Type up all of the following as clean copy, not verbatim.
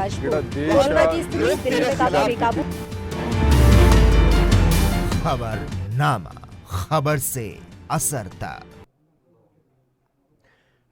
Rajput corona की स्थिति दिल्ली में काफी बेकाबू। खबरनामा, खबर से असर तक।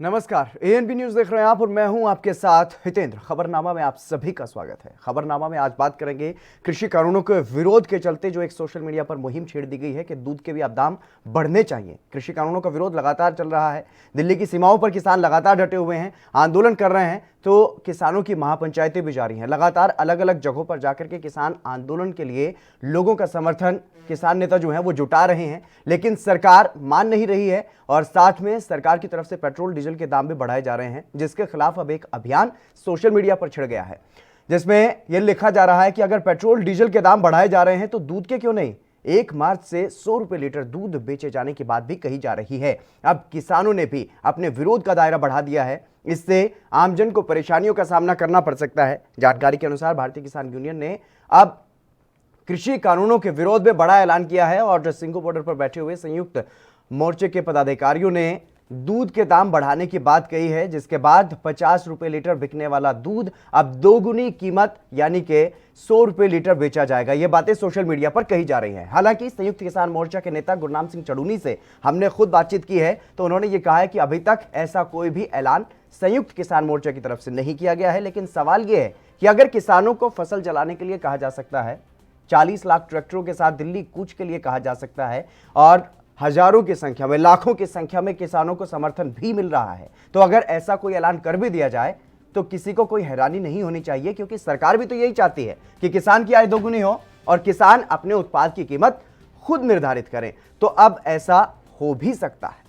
नमस्कार, एएनबी न्यूज देख रहे हैं आप और मैं हूं आपके साथ हितेंद्र। खबरनामा में आप सभी का स्वागत है। खबरनामा में आज बात करेंगे कृषि कानूनों के विरोध के चलते जो एक सोशल मीडिया पर मुहिम छेड़ दी गई है कि दूध के भी अब दाम बढ़ने चाहिए। कृषि कानूनों का विरोध लगातार चल रहा है। दिल्ली की सीमाओं पर किसान लगातार डटे हुए हैं, आंदोलन कर रहे हैं, तो किसानों की महापंचायतें भी जारी हैं। लगातार अलग अलग जगहों पर जाकर के किसान आंदोलन के लिए लोगों का समर्थन किसान नेता जो हैं वो जुटा रहे हैं, लेकिन सरकार मान नहीं रही है और साथ में सरकार की तरफ से पेट्रोल डीजल के दाम भी बढ़ाए जा रहे हैं, जिसके खिलाफ अब एक अभियान सोशल मीडिया पर छिड़ गया है, जिसमें यह लिखा जा रहा है कि अगर पेट्रोल डीजल के दाम बढ़ाए जा रहे हैं तो दूध के क्यों नहीं। 1 मार्च से 100 रुपए लीटर दूध बेचे जाने की बात भी कही जा रही है। अब किसानों ने भी अपने विरोध का दायरा बढ़ा दिया है। इससे आमजन को परेशानियों का सामना करना पड़ सकता है। जानकारी के अनुसार भारतीय किसान यूनियन ने अब कृषि कानूनों के विरोध में बड़ा ऐलान किया है और सिंघू बॉर्डर पर बैठे हुए संयुक्त मोर्चे के पदाधिकारियों ने दूध के दाम बढ़ाने की बात कही है, जिसके बाद 50 रुपए लीटर बिकने वाला दूध अब दोगुनी कीमत यानी कि 100 रुपए लीटर बेचा जाएगा। ये बातें सोशल मीडिया पर कही जा रही हैं। हालांकि संयुक्त किसान मोर्चा के नेता गुरनाम सिंह चड़ूनी से हमने खुद बातचीत की है, तो उन्होंने ये कहा है कि अभी तक ऐसा कोई भी ऐलान संयुक्त किसान मोर्चा की तरफ से नहीं किया गया है, लेकिन सवाल यह है कि अगर किसानों को फसल जलाने के लिए कहा जा सकता है, 40 लाख ट्रैक्टरों के साथ दिल्ली कूच के लिए कहा जा सकता है और हजारों की संख्या में, लाखों की संख्या में किसानों को समर्थन भी मिल रहा है, तो अगर ऐसा कोई ऐलान कर भी दिया जाए तो किसी को कोई हैरानी नहीं होनी चाहिए, क्योंकि सरकार भी तो यही चाहती है कि किसान की आय दोगुनी हो और किसान अपने उत्पाद की कीमत खुद निर्धारित करें। तो अब ऐसा हो भी सकता है।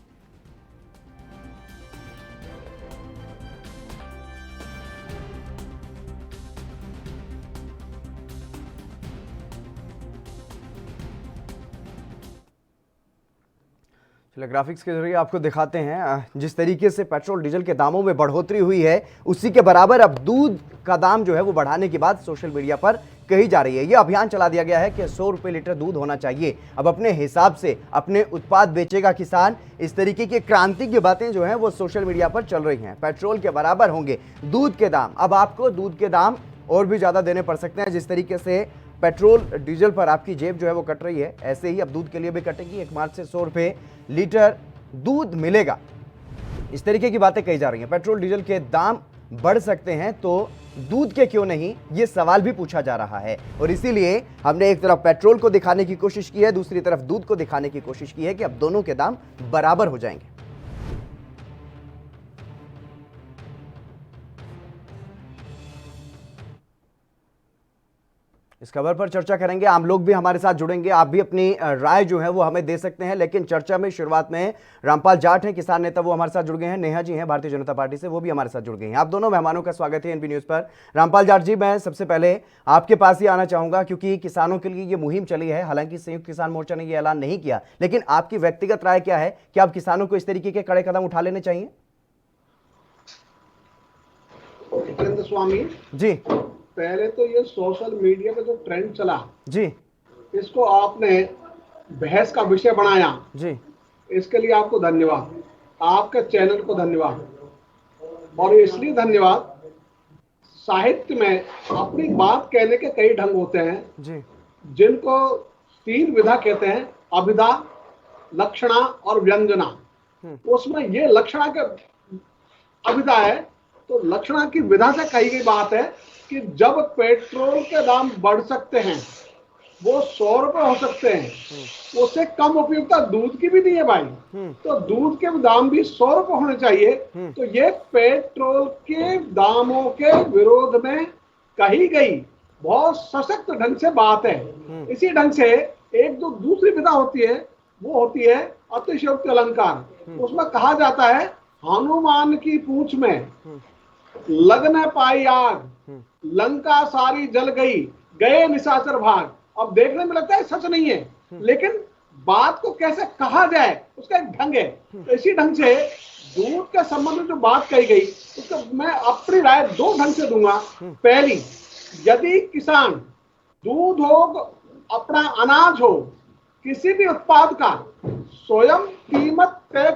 चलिए ग्राफिक्स के जरिए आपको दिखाते हैं जिस तरीके से पेट्रोल डीजल के दामों में बढ़ोतरी हुई है, उसी के बराबर अब दूध का दाम जो है वो बढ़ाने की बात सोशल मीडिया पर कही जा रही है। यह अभियान चला दिया गया है कि 100 रुपए लीटर दूध होना चाहिए। अब अपने हिसाब से अपने उत्पाद बेचेगा किसान। इस तरीके की क्रांति की बातें जो हैं वो सोशल मीडिया पर चल रही हैं। पेट्रोल के बराबर होंगे दूध के दाम। अब आपको दूध के दाम और भी ज़्यादा देने पड़ सकते हैं। जिस तरीके से पेट्रोल डीजल पर आपकी जेब जो है वो कट रही है, ऐसे ही अब दूध के लिए भी कटेगी। 1 मार्च से 100 रुपए लीटर दूध मिलेगा, इस तरीके की बातें कही जा रही हैं। पेट्रोल डीजल के दाम बढ़ सकते हैं तो दूध के क्यों नहीं, ये सवाल भी पूछा जा रहा है। और इसीलिए हमने एक तरफ पेट्रोल को दिखाने की कोशिश की है, दूसरी तरफ दूध को दिखाने की कोशिश की है कि अब दोनों के दाम बराबर हो जाएंगे। इस खबर पर चर्चा करेंगे, आम लोग भी हमारे साथ जुड़ेंगे। आप भी अपनी राय जो है वो हमें दे सकते हैं। लेकिन चर्चा में शुरुआत में रामपाल जाट हैं, किसान नेता, वो हमारे साथ जुड़ गए हैं। नेहा जी हैं भारतीय जनता पार्टी से, वो भी हमारे साथ जुड़ गए हैं। आप दोनों मेहमानों का स्वागत है एनबी न्यूज पर। रामपाल जाट जी, मैं सबसे पहले आपके पास ही आना चाहूंगा, क्योंकि किसानों के लिए ये मुहिम चली है। हालांकि संयुक्त किसान मोर्चा ने यह ऐलान नहीं किया, लेकिन आपकी व्यक्तिगत राय क्या है कि अब किसानों को इस तरीके के कड़े कदम उठा लेने चाहिए? स्वामी जी, पहले तो ये सोशल मीडिया पे जो ट्रेंड चला जी, इसको आपने बहस का विषय बनाया जी, इसके लिए आपको धन्यवाद, आपके चैनल को धन्यवाद। और इसलिए धन्यवाद, साहित्य में अपनी बात कहने के कई ढंग होते हैं जी, जिनको 3 विधा कहते हैं, अभिधा, लक्षणा और व्यंजना। उसमें ये लक्षणा के अभिधा है, तो लक्षणा की विधा से कही गई बात है कि जब पेट्रोल के दाम बढ़ सकते हैं, वो 100 रुपए हो सकते हैं, उससे कम उपयोगिता दूध की भी नहीं है भाई, तो दूध के दाम भी 100 रुपए होने चाहिए। तो ये पेट्रोल के दामों के विरोध में कही गई बहुत सशक्त ढंग से बात है। इसी ढंग से एक जो दूसरी विधा होती है वो होती है अतिशयोक्ति अलंकार। उसमें कहा जाता है, हनुमान की पूंछ में लग न पाई आग, लंका सारी जल गई, गए निशाचर भाग। अब देखने में लगता है सच नहीं है, लेकिन बात को कैसे कहा जाए उसका एक ढंग है। तो इसी ढंग से दूध के संबंध में जो बात कही गई उसको मैं अपनी राय 2 ढंग से दूंगा। पहली, यदि किसान दूध हो, अपना अनाज हो, किसी भी उत्पाद का स्वयं कीमत तय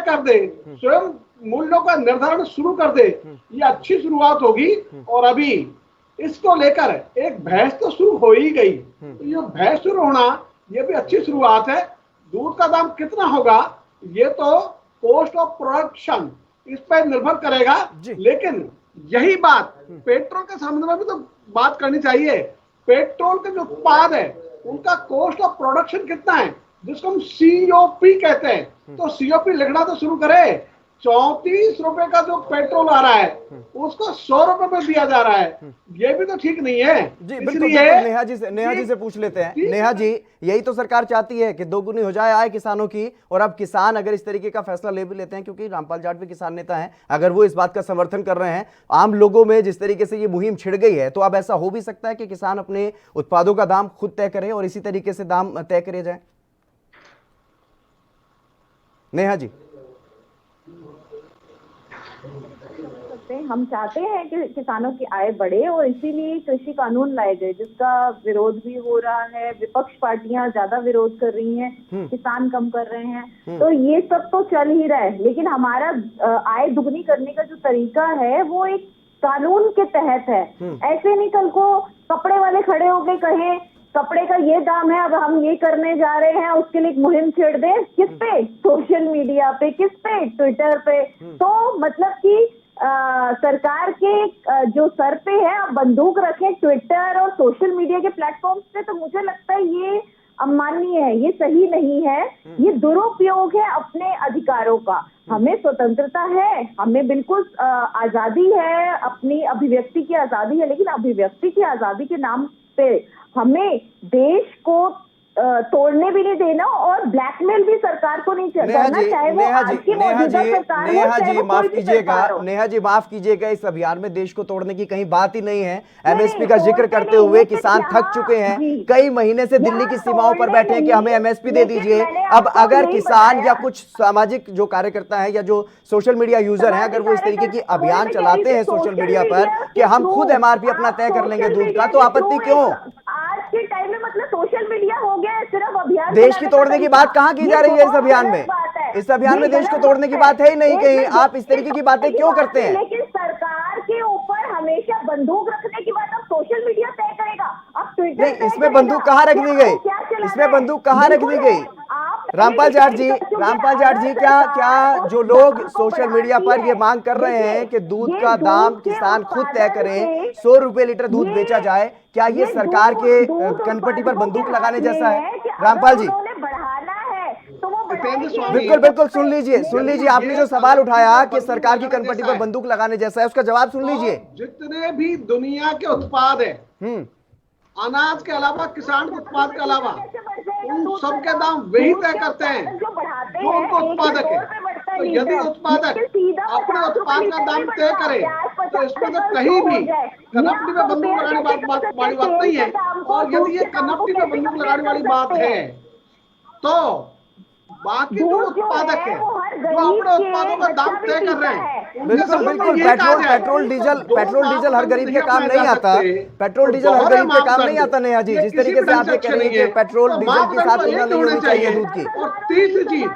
कर दे, स्वयं मूल्यों का निर्धारण शुरू कर दे, ये अच्छी शुरुआत होगी। और अभी इसको लेकर एक बहस तो शुरू हो ही गई, तो ये बहस शुरू होना ये भी अच्छी शुरुआत है। दूध का दाम कितना होगा ये तो कॉस्ट ऑफ प्रोडक्शन इस पर निर्भर करेगा, लेकिन यही बात पेट्रोल के संबंध में भी तो बात करनी चाहिए। पेट्रोल के जो उत्पाद है उनका कॉस्ट ऑफ प्रोडक्शन कितना है, जिसको हम सीओपी कहते हैं। तो सीओपी लिखना तो शुरू करे। 34 रुपए का जो पेट्रोल आ रहा है उसको 100 रुपए में दिया जा रहा है, ये भी तो ठीक नहीं है। जी बिल्कुल, नेहा जी से पूछ लेते हैं। नेहा जी, यही तो सरकार चाहती है कि दोगुनी हो जाए आय किसानों की, और अब किसान अगर इस तरीके का फैसला ले भी लेते हैं, क्योंकि रामपाल जाट भी किसान नेता हैं, अगर वो इस बात का समर्थन कर रहे हैं, आम लोगों में जिस तरीके से ये मुहिम छिड़ गई है, तो अब ऐसा हो भी सकता है कि किसान अपने उत्पादों का दाम खुद तय करे और इसी तरीके से दाम तय करे जाए। नेहा जी, हम चाहते हैं कि किसानों की आय बढ़े और इसीलिए कृषि कानून लाए गए, जिसका विरोध भी हो रहा है। विपक्ष पार्टियां ज्यादा विरोध कर रही हैं, किसान कम कर रहे हैं, तो ये सब तो चल ही रहा है। लेकिन हमारा आय दुगनी करने का जो तरीका है वो एक कानून के तहत है। ऐसे नहीं कल को कपड़े वाले खड़े होके कहें कपड़े का ये दाम है, अब हम ये करने जा रहे हैं, उसके लिए एक मुहिम छेड़ दें। किस पे? सोशल मीडिया पे, किस पे? ट्विटर पे। तो मतलब कि सरकार के जो सर पे है अब बंदूक रखें ट्विटर और सोशल मीडिया के प्लेटफॉर्म्स पे, तो मुझे लगता है ये अमाननीय है, ये सही नहीं है, ये दुरुपयोग है अपने अधिकारों का। हमें स्वतंत्रता है, हमें बिल्कुल आजादी है, अपनी अभिव्यक्ति की आजादी है, लेकिन अभिव्यक्ति की आजादी के नाम पे हमें देश को तोड़ने भी नहीं देना और ब्लैकमेल भी सरकार को नहीं करना, चाहे वो आज की मौजूदा सरकार हो, चाहे वो कोई भी सरकार हो। नेहा जी माफ कीजिएगा, इस अभियान में देश को तोड़ने की कहीं बात ही नहीं है। एमएसपी का जिक्र करते हुए किसान थक चुके हैं, कई महीने से दिल्ली की सीमाओं पर बैठे हैं कि हमें एमएसपी दे दीजिए। अब अगर किसान या कुछ सामाजिक जो कार्यकर्ता है या जो सोशल मीडिया यूजर हैं, अगर वो इस तरीके की अभियान चलाते हैं सोशल मीडिया पर कि हम खुद एमआरपी अपना तय कर लेंगे दूध का, तो आपत्ति क्यों? आज के टाइम में मतलब सोशल मीडिया हो गया है सिर्फ अभियान। देश की तोड़ने की बात कहाँ की जा रही है इस अभियान में? इस अभियान में देश को तोड़ने की बात है ही नहीं कहीं। आप इस तरीके की बातें क्यों करते हैं? लेकिन सरकार के ऊपर हमेशा बंदूक रखने की बात अब सोशल मीडिया तय करेगा। अब ट्विटर नहीं, इसमें बंदूक कहाँ रख दी गई? इसमें बंदूक कहाँ रख दी गई? रामपाल जाट जी, क्या जो लोग सोशल मीडिया पर ये मांग कर रहे हैं कि दूध का दाम किसान खुद तय करें, 100 रुपए लीटर दूध बेचा जाए, क्या ये सरकार के कनपटी पर बंदूक लगाने जैसा है? रामपाल जी, बिल्कुल बिल्कुल, सुन लीजिए आपने जो सवाल उठाया कि सरकार की कनपटी पर बंदूक लगाने जैसा है, उसका जवाब सुन लीजिए। जितने भी दुनिया के उत्पाद है, अनाज के अलावा, किसान के उत्पाद के अलावा, उन सबके दाम वही तय करते हैं जो उनको उत्पादक है। तो यदि उत्पादक अपने उत्पाद का दाम तय करे तो इसमें तो कहीं भी कनपटी में बंदूक लगाने वाली बात नहीं है। और यदि ये कनपटी में बंदूक लगाने वाली बात है तो बाकी जो उत्पादक है जो अपने उत्पादों का दाम तय कर रहे हैं, बिल्कुल बिल्कुल, पेट्रोल डीजल हर गरीब के काम नहीं आता। पेट्रोल डीजल हर गरीब के काम नहीं आता। नेहा जी, जिस तरीके से आप ये कह रही है कि पेट्रोल डीजल के साथ तुलना नहीं होनी चाहिए दूध की। और तीसरी चीज,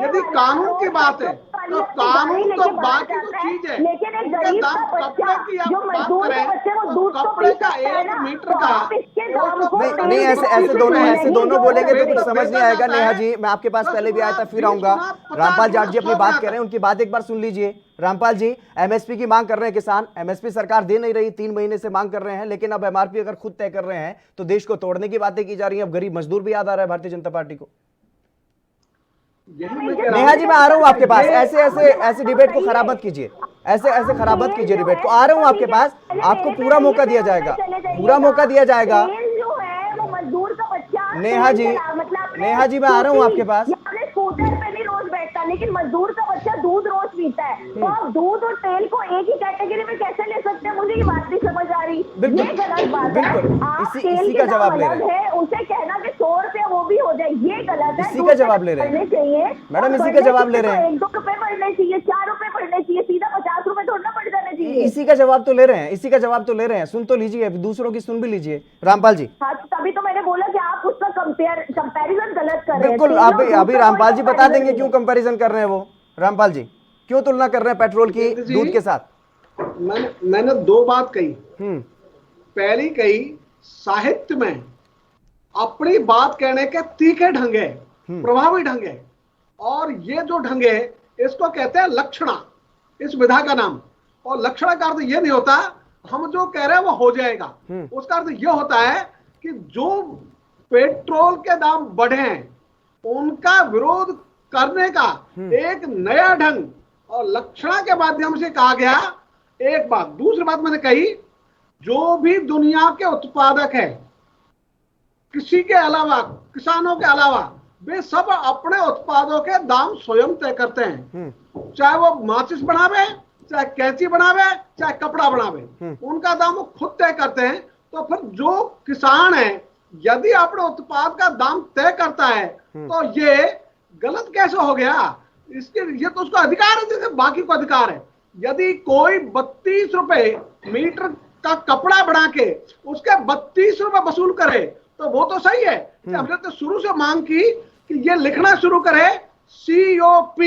यदि कानून की बात है तो कानून तो बाकी तो चीज है, लेकिन एक गरीब का बच्चा जो मजदूर का बच्चे को दूध कपड़े का 1 मीटर का नहीं, ऐसे दोनों बोलेंगे तो कुछ समझ नहीं आएगा। नेहा जी, मैं आपके पास पहले भी आया था, फिर आऊंगा। रामपाल जाट जी अपनी बात कर रहे हैं, उनकी बात एक बार सुन लीजिए। रामपाल जी, एमएसपी की मांग कर रहे हैं किसान, एमएसपी सरकार दे नहीं रही, 3 महीने से मांग कर रहे हैं, लेकिन अब एमआरपी अगर खुद तय कर रहे हैं तो देश को तोड़ने की बातें की जा रही है। अब गरीब मजदूर भी याद आ रहा है भारतीय जनता पार्टी को। नेहा जी, मैं आ रहा हूं आपके पास, ऐसे डिबेट को खराब मत कीजिए, ऐसे खराब मत कीजिए डिबेट को। आ रहा हूं आपके पास, आपको पूरा मौका दिया जाएगा, पूरा मौका दिया जाएगा। नेहा जी, मैं आ रहा हूं आपके पास। स्कूटर पे नहीं रोज बैठता, लेकिन मजदूर का बच्चा दूध रोज पीता है, तो आप दूध और तेल को एक ही कैटेगरी में कैसे ले सकते हैं? मुझे ये बात नहीं समझ आ रही। ये गलत बात है। आप इसी का जवाब ले रहे हैं, उसे कहना कि 100 रुपए वो भी हो जाए, ये गलत है। इसी का जवाब ले रहे हैं मैडम, इसी का जवाब ले रहे हैं। 1-2 रुपए बढ़ने चाहिए, 4 रुपए बढ़ने चाहिए, सीधा 50 रुपए थोड़ा बढ़ जाना चाहिए। इसी का जवाब तो ले रहे हैं, सुन तो लीजिए, दूसरों की सुन भी लीजिए। रामपाल जी, हाँ, तभी तो मैंने बोला कि आप उसका कंपैरिजन गलत कर रहे हैं। बिल्कुल, अभी रामपाल जी बता देंगे क्यों कंपैरिजन कर रहे हैं वो। रामपाल जी, क्यों तुलना कर रहे हैं पेट्रोल की दूध के साथ? मैंने दो बात कही। पहली कही, साहित्य में अपनी बात कहने के तीखे ढंग है, प्रभावी ढंग है, और ये जो ढंग है इसको कहते हैं लक्षणा, इस विधा का नाम। और लक्षणा का अर्थ ये नहीं होता हम जो कह रहे हैं वो हो जाएगा। उसका अर्थ ये होता है कि जो पेट्रोल के दाम बढ़े हैं उनका विरोध करने का एक नया ढंग और लक्षणा के माध्यम से कहा गया। एक बात। दूसरी बात मैंने कही, जो भी दुनिया के उत्पादक है, कृषि के अलावा, किसानों के अलावा, वे सब अपने उत्पादों के दाम स्वयं तय करते हैं। चाहे वो माचिस बनावे, चाहे कैंची बनावे, चाहे कपड़ा बनावे, उनका दाम वो खुद तय करते हैं। तो फिर जो किसान है यदि अपने उत्पाद का दाम तय करता है तो ये गलत कैसे हो गया? इसके ये तो उसका अधिकार है जैसे बाकी को अधिकार है। यदि कोई 32 रुपए मीटर का कपड़ा बना के उसके 32 रुपए वसूल करे तो वो तो सही है। हमने तो शुरू से मांग की कि ये लिखना शुरू करे COP,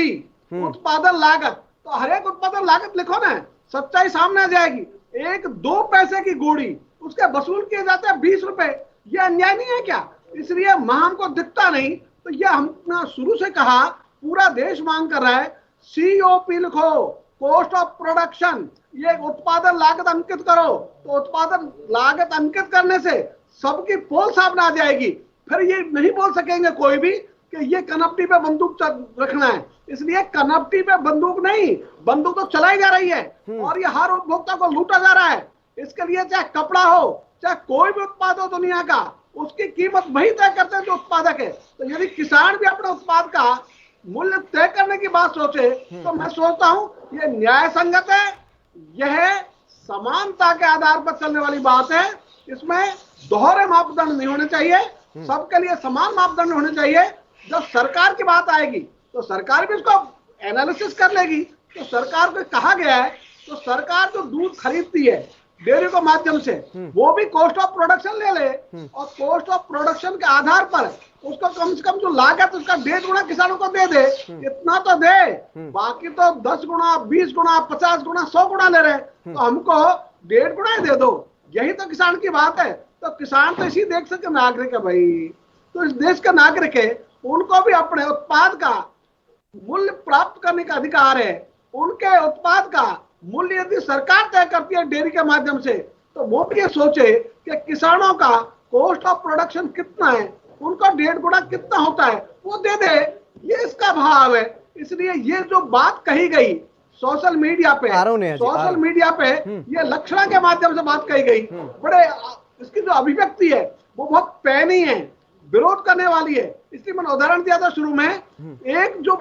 उत्पादन लागत। तो हर एक उत्पादन लागत लिखो ना, सच्चाई सामने आ जाएगी। 1-2 पैसे की गोली उसके वसूल किए जाते हैं 20 रुपए। ये अन्याय नहीं है क्या? इसलिए हमको दिखता नहीं। तो ये हमने शुरू से कहा, पूरा देश मांग कर रहा है COP लिखो, कॉस्ट ऑफ प्रोडक्शन। ये उत्पादन लागत अंकित करो। तो उत्पादन लागत अंकित करने से सबकी पोल सामने आ जाएगी। फिर ये नहीं बोल सकेंगे कोई भी कि ये कनपटी पे बंदूक रखना है। इसलिए कनपटी पे बंदूक नहीं, बंदूक तो चलाई जा रही है और ये हर उपभोक्ता को लूटा जा रहा है। इसके लिए चाहे कपड़ा हो, चाहे कोई भी उत्पाद हो दुनिया का, उसकी कीमत वही तय करते हैं जो उत्पादक है। तो यदि किसान भी अपने उत्पाद का मूल्य तय करने की बात सोचे तो मैं सोचता हूं ये न्याय संगत है। यह समानता के आधार पर चलने वाली बात है। इसमें दोहरे मापदंड नहीं होने चाहिए, सबके लिए समान मापदंड होने चाहिए। जब सरकार की बात आएगी तो सरकार भी इसको एनालिसिस कर लेगी। तो सरकार को कहा गया है, तो सरकार जो दूध खरीदती है डेयरी के माध्यम से, वो भी कॉस्ट ऑफ प्रोडक्शन ले ले और कॉस्ट ऑफ प्रोडक्शन के आधार पर उसको कम से कम जो लागत उसका 1.5 गुना किसानों को दे दे। इतना तो दे, बाकी तो 10 गुना, 20 गुना, 50 गुना, 100 गुना ले रहे, तो हमको 1.5 गुना ही दे दो। यही तो किसान की बात है। तो किसान तो इसी देश के नागरिक है भाई। तो इस देश के नागरिक है, उनको भी अपने उत्पाद का मूल्य प्राप्त करने का अधिकार है। उनके उत्पाद का मूल्य यदि सरकार तय करती है डेयरी के माध्यम से, तो वो भी ये सोचे कि किसानों का कॉस्ट ऑफ प्रोडक्शन कितना है, उनका 1.5 गुना कितना होता है, वो दे दे। ये इसका भाव है। इसलिए ये जो बात कही गई सोशल मीडिया पे ये लक्षणा के माध्यम से बात कही गई, बड़े इसकी जो अभिव्यक्ति है वो बहुत पैनी है, विरोध करने वाली है। इसलिए मैंने उदाहरण दिया था शुरू में, एक जो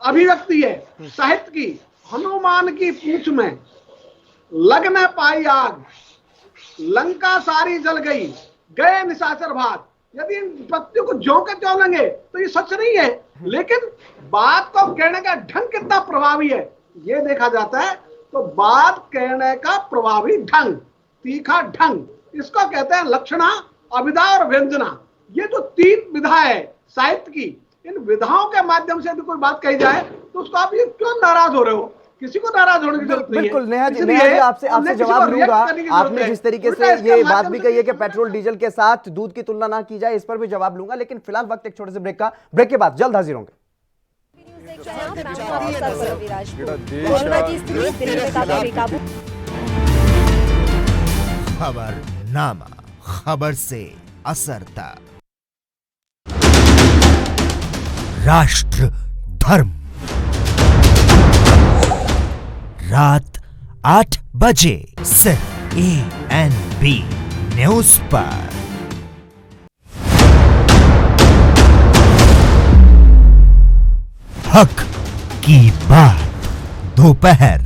अभिव्यक्ति है साहित्य की, हनुमान की पूंछ में लग न पाई आग, लंका सारी जल गई, गए निशाचर भाग। यदि इन पत्तियों को ज्यों के त्यों लेंगे तो ये सच नहीं है, लेकिन बात को कहने का ढंग कितना प्रभावी है ये देखा जाता है। तो बात कहने का प्रभावी ढंग, तीखा ढंग, इसको कहते हैं लक्षणा, अभिधा और व्यंजना। ये जो 3 विधा है साहित्य की, इन विधाओं के माध्यम से यदि कोई बात कही जाए तो उसको आप ये क्यों नाराज हो रहे हो? किसी को नाराज होने की जरूरत नहीं है। बिल्कुल नेहा जी आपसे जवाब लूंगा। आपने जिस तरीके से ये बात भी कही है कि पेट्रोल डीजल के साथ दूध की तुलना ना की जाए, इस पर भी जवाब लूंगा। लेकिन फिलहाल वक्त एक छोटे से ब्रेक का, ब्रेक के बाद जल्द हाजिर होंगे। खबरनामा, खबर से असर तक। राष्ट्र धर्म, रात 8 बजे सिर्फ ANB न्यूज पर। हक की बात दोपहर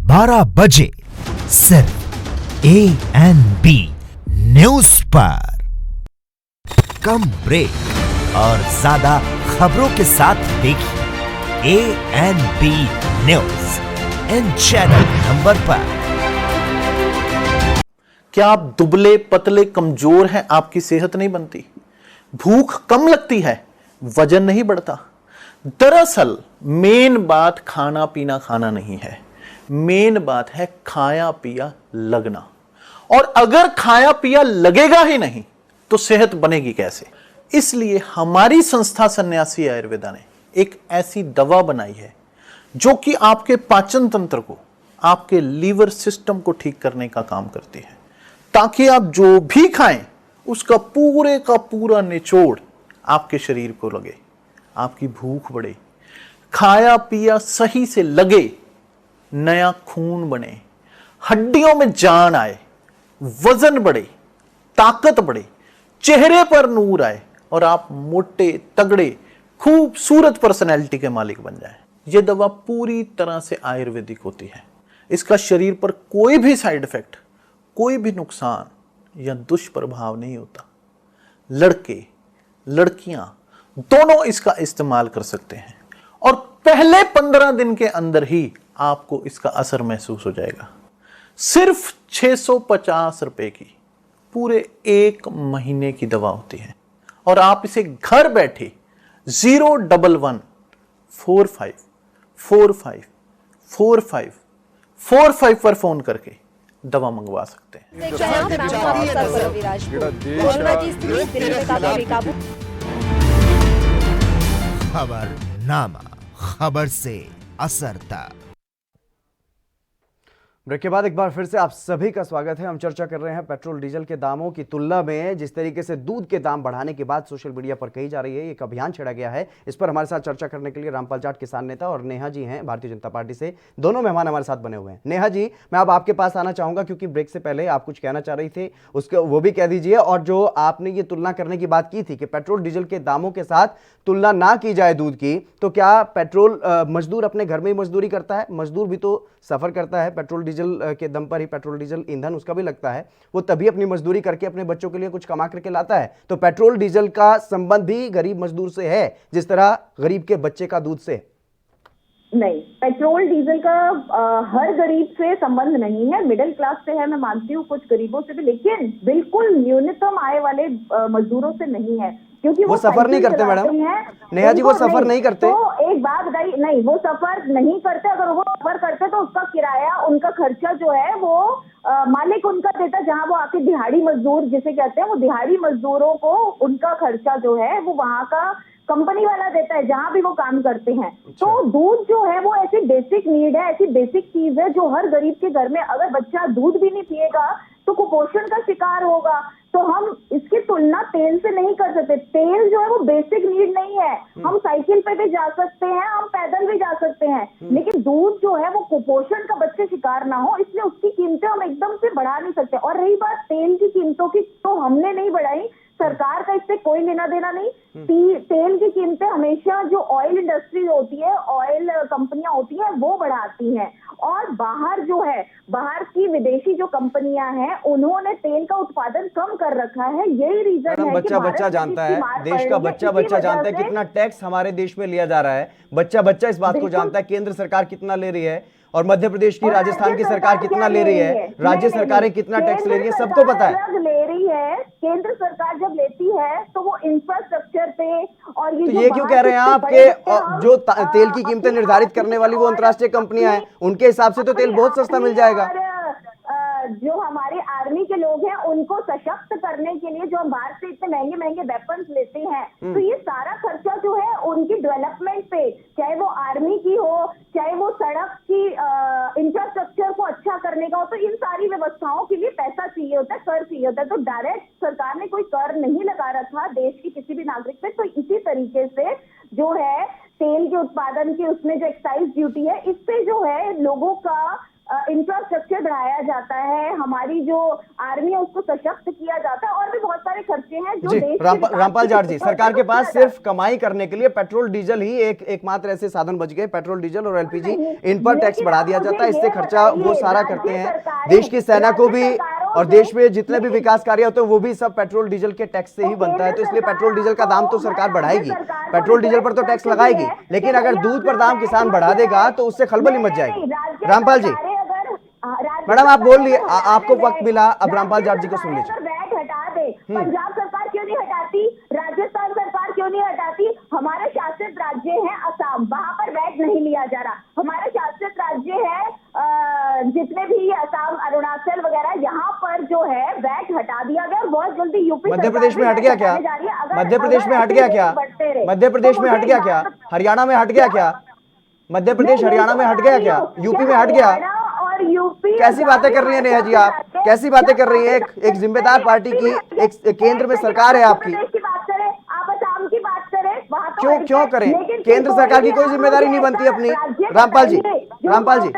12 बजे सिर्फ ANB न्यूज पर। कम ब्रेक और ज्यादा खबरों के साथ देखिए ANB news in channel number पर। क्या आप दुबले पतले कमजोर हैं? आपकी सेहत नहीं बनती, भूख कम लगती है, वजन नहीं बढ़ता, दरअसल मेन बात खाना पीना खाना नहीं है, मेन बात है खाया पिया लगना। और अगर खाया पिया लगेगा ही नहीं तो सेहत बनेगी कैसे? इसलिए हमारी संस्था सन्यासी आयुर्वेदा ने एक ऐसी दवा बनाई है जो कि आपके पाचन तंत्र को, आपके लीवर सिस्टम को ठीक करने का काम करती है, ताकि आप जो भी खाएं उसका पूरे का पूरा निचोड़ आपके शरीर को लगे, आपकी भूख बढ़े, खाया पिया सही से लगे, नया खून बने, हड्डियों में जान आए, वजन बढ़े, ताकत बढ़े, चेहरे पर नूर आए और आप मोटे तगड़े खूबसूरत पर्सनैलिटी के मालिक बन जाएं। यह दवा पूरी तरह से आयुर्वेदिक होती है। इसका शरीर पर कोई भी साइड इफेक्ट, कोई भी नुकसान या दुष्प्रभाव नहीं होता। लड़के लड़कियां दोनों इसका इस्तेमाल कर सकते हैं और पहले 15 दिन के अंदर ही आपको इसका असर महसूस हो जाएगा। सिर्फ 650 रुपए की पूरे 1 महीने की दवा होती है और आप इसे घर बैठे 01145454545 पर फोन करके दवा मंगवा सकते हैं। खबरनामा, खबर से असर तक। ब्रेक के बाद एक बार फिर से आप सभी का स्वागत है। हम चर्चा कर रहे हैं पेट्रोल डीजल के दामों की तुलना में जिस तरीके से दूध के दाम बढ़ाने की बात सोशल मीडिया पर कही जा रही है, एक अभियान छेड़ा गया है। इस पर हमारे साथ चर्चा करने के लिए रामपाल जाट किसान नेता और नेहा जी हैं भारतीय जनता पार्टी से, दोनों मेहमान हमारे साथ बने हुए हैं। नेहा जी, मैं अब आपके पास आना चाहूंगा क्योंकि ब्रेक से पहले आप कुछ कहना चाह रही थे, उसको वो भी कह दीजिए। और जो आपने ये तुलना करने की बात की थी कि पेट्रोल डीजल के दामों के साथ तुलना ना की जाए दूध की, तो क्या पेट्रोल मजदूर अपने घर में ही मजदूरी करता है? मजदूर भी तो सफर करता है, पेट्रोल डीजल के दम पर ही पेट्रोल डीजल ईंधन उसका भी लगता है, वो तभी अपनी मजदूरी करके अपने बच्चों के लिए कुछ कमा करके लाता है। तो पेट्रोल डीजल का संबंध भी गरीब मजदूर से है जिस तरह गरीब के बच्चे का दूध से। नहीं, पेट्रोल डीजल का हर गरीब से संबंध नहीं है, मिडिल क्लास से है, मैं मानती हूँ, कुछ गरीबों से भी, लेकिन बिल्कुल न्यूनतम आय वाले मजदूरों से नहीं है, क्योंकि वो सफर नहीं करते मैडम। नेहा जी, वो सफर नहीं करते। तो एक बात बताइए, नहीं वो सफर नहीं करते। अगर वो सफर करते तो उसका किराया, उनका खर्चा जो है वो मालिक उनका देता, जहां वो आके दिहाड़ी मजदूर जिसे कहते हैं, वो दिहाड़ी मजदूरों को उनका खर्चा जो है वो वहां का कंपनी वाला देता है जहां भी वो काम करते हैं। तो दूध जो है वो ऐसी बेसिक नीड है, ऐसी बेसिक चीज है जो हर गरीब के घर में, अगर बच्चा दूध भी नहीं पिएगा तो कुपोषण का शिकार होगा। तो हम इसकी तुलना तेल से नहीं कर सकते। तेल जो है वो बेसिक नीड नहीं है, हम साइकिल पे भी जा सकते हैं, हम पैदल भी जा सकते हैं, लेकिन दूध जो है वो कुपोषण का बच्चे शिकार ना हो, इसलिए उसकी कीमतें हम एकदम से बढ़ा नहीं सकते। और रही बात तेल की कीमतों की, तो हमने नहीं बढ़ाई, सरकार का इससे कोई लेना देना नहीं। तेल की कीमतें हमेशा जो ऑयल इंडस्ट्री होती है, ऑयल कंपनियां होती हैं, वो बढ़ाती हैं। और बाहर जो है, बाहर की विदेशी जो कंपनियां हैं, उन्होंने तेल का उत्पादन कम कर रखा है। यही रीजन है बच्चा बच्चा जानता है, देश का बच्चा बच्चा जानता है कितना टैक्स हमारे देश में लिया जा रहा है। बच्चा बच्चा इस बात को जानता है केंद्र सरकार कितना ले रही है और मध्य प्रदेश की, राजस्थान की सरकार कितना ले रही है, राज्य सरकारें कितना टैक्स ले रही है, सबको पता है। ले रही है केंद्र सरकार, जब लेती है तो वो इंफ्रास्ट्रक्चर पे, और ये क्यों कह रहे हैं आप कि जो तेल की कीमतें निर्धारित करने वाली वो अंतर्राष्ट्रीय कंपनियां हैं, उनके हिसाब से तो तेल बहुत सस्ता मिल जाएगा। जो हमारे आर्मी के लोग हैं उनको सशक्त करने के लिए जो हम बाहर से इतने महंगे महंगे वेपन्स लेते हैं, तो ये सारा खर्चा जो है उनकी डेवलपमेंट पे, चाहे वो आर्मी की हो, चाहे वो सड़क की इंफ्रास्ट्रक्चर को अच्छा करने का हो, तो इन सारी व्यवस्थाओं के लिए पैसा चाहिए होता है, कर चाहिए होता है। तो डायरेक्ट सरकार ने कोई कर नहीं लगा रखा देश की किसी भी नागरिक पे। तो इसी तरीके से जो है तेल के उत्पादन की उसमें जो एक्साइज ड्यूटी है, इससे जो है लोगों का इंफ्रास्ट्रक्चर बढ़ाया जाता है, हमारी जो आर्मी है उसको सशक्त किया जाता है, और भी बहुत सारे खर्चे हैं जो देश के रामपाल जाट जी, सरकार के पास सिर्फ कमाई करने के लिए पेट्रोल डीजल ही एकमात्र ऐसे साधन बच गए। पेट्रोल डीजल और एलपीजी, इन पर टैक्स बढ़ा दिया जाता है, इससे खर्चा वो सारा करते हैं। देश की सेना को भी और देश में जितने भी विकास कार्य होते हैं वो भी सब पेट्रोल डीजल के टैक्स से ही बनता है। तो इसलिए पेट्रोल डीजल का दाम तो सरकार बढ़ाएगी, पेट्रोल डीजल पर तो टैक्स लगाएगी, लेकिन अगर दूध पर दाम किसान बढ़ा देगा तो उससे खलबली मच जाएगी। रामपाल जी, मैडम आप बोल लिए, आपको वक्त मिला, अब रामपाल जाट जी को सुन लीजिए। वैट हटा दे, पंजाब सरकार क्यों नहीं हटाती, राजस्थान सरकार क्यों नहीं हटाती, हमारे शासित राज्य हैं, मध्य प्रदेश में हट गया क्या? मध्य प्रदेश में हट गया क्या? मध्य प्रदेश में हट गया क्या? हरियाणा में हट गया क्या? मध्य प्रदेश हरियाणा में हट गया क्या? यूपी में हट गया? और यूपी, कैसी बातें कर रही है नेहा जी आप? कैसी बातें कर रही है? एक जिम्मेदार पार्टी की, एक केंद्र में सरकार है आपकी। की बात करें, आप असम की बात करें, वहाँ तो क्यों क्यों करें? केंद्र सरकार की कोई जिम्मेदारी नहीं बनती अपनी। रामपाल जी, रामपाल जी,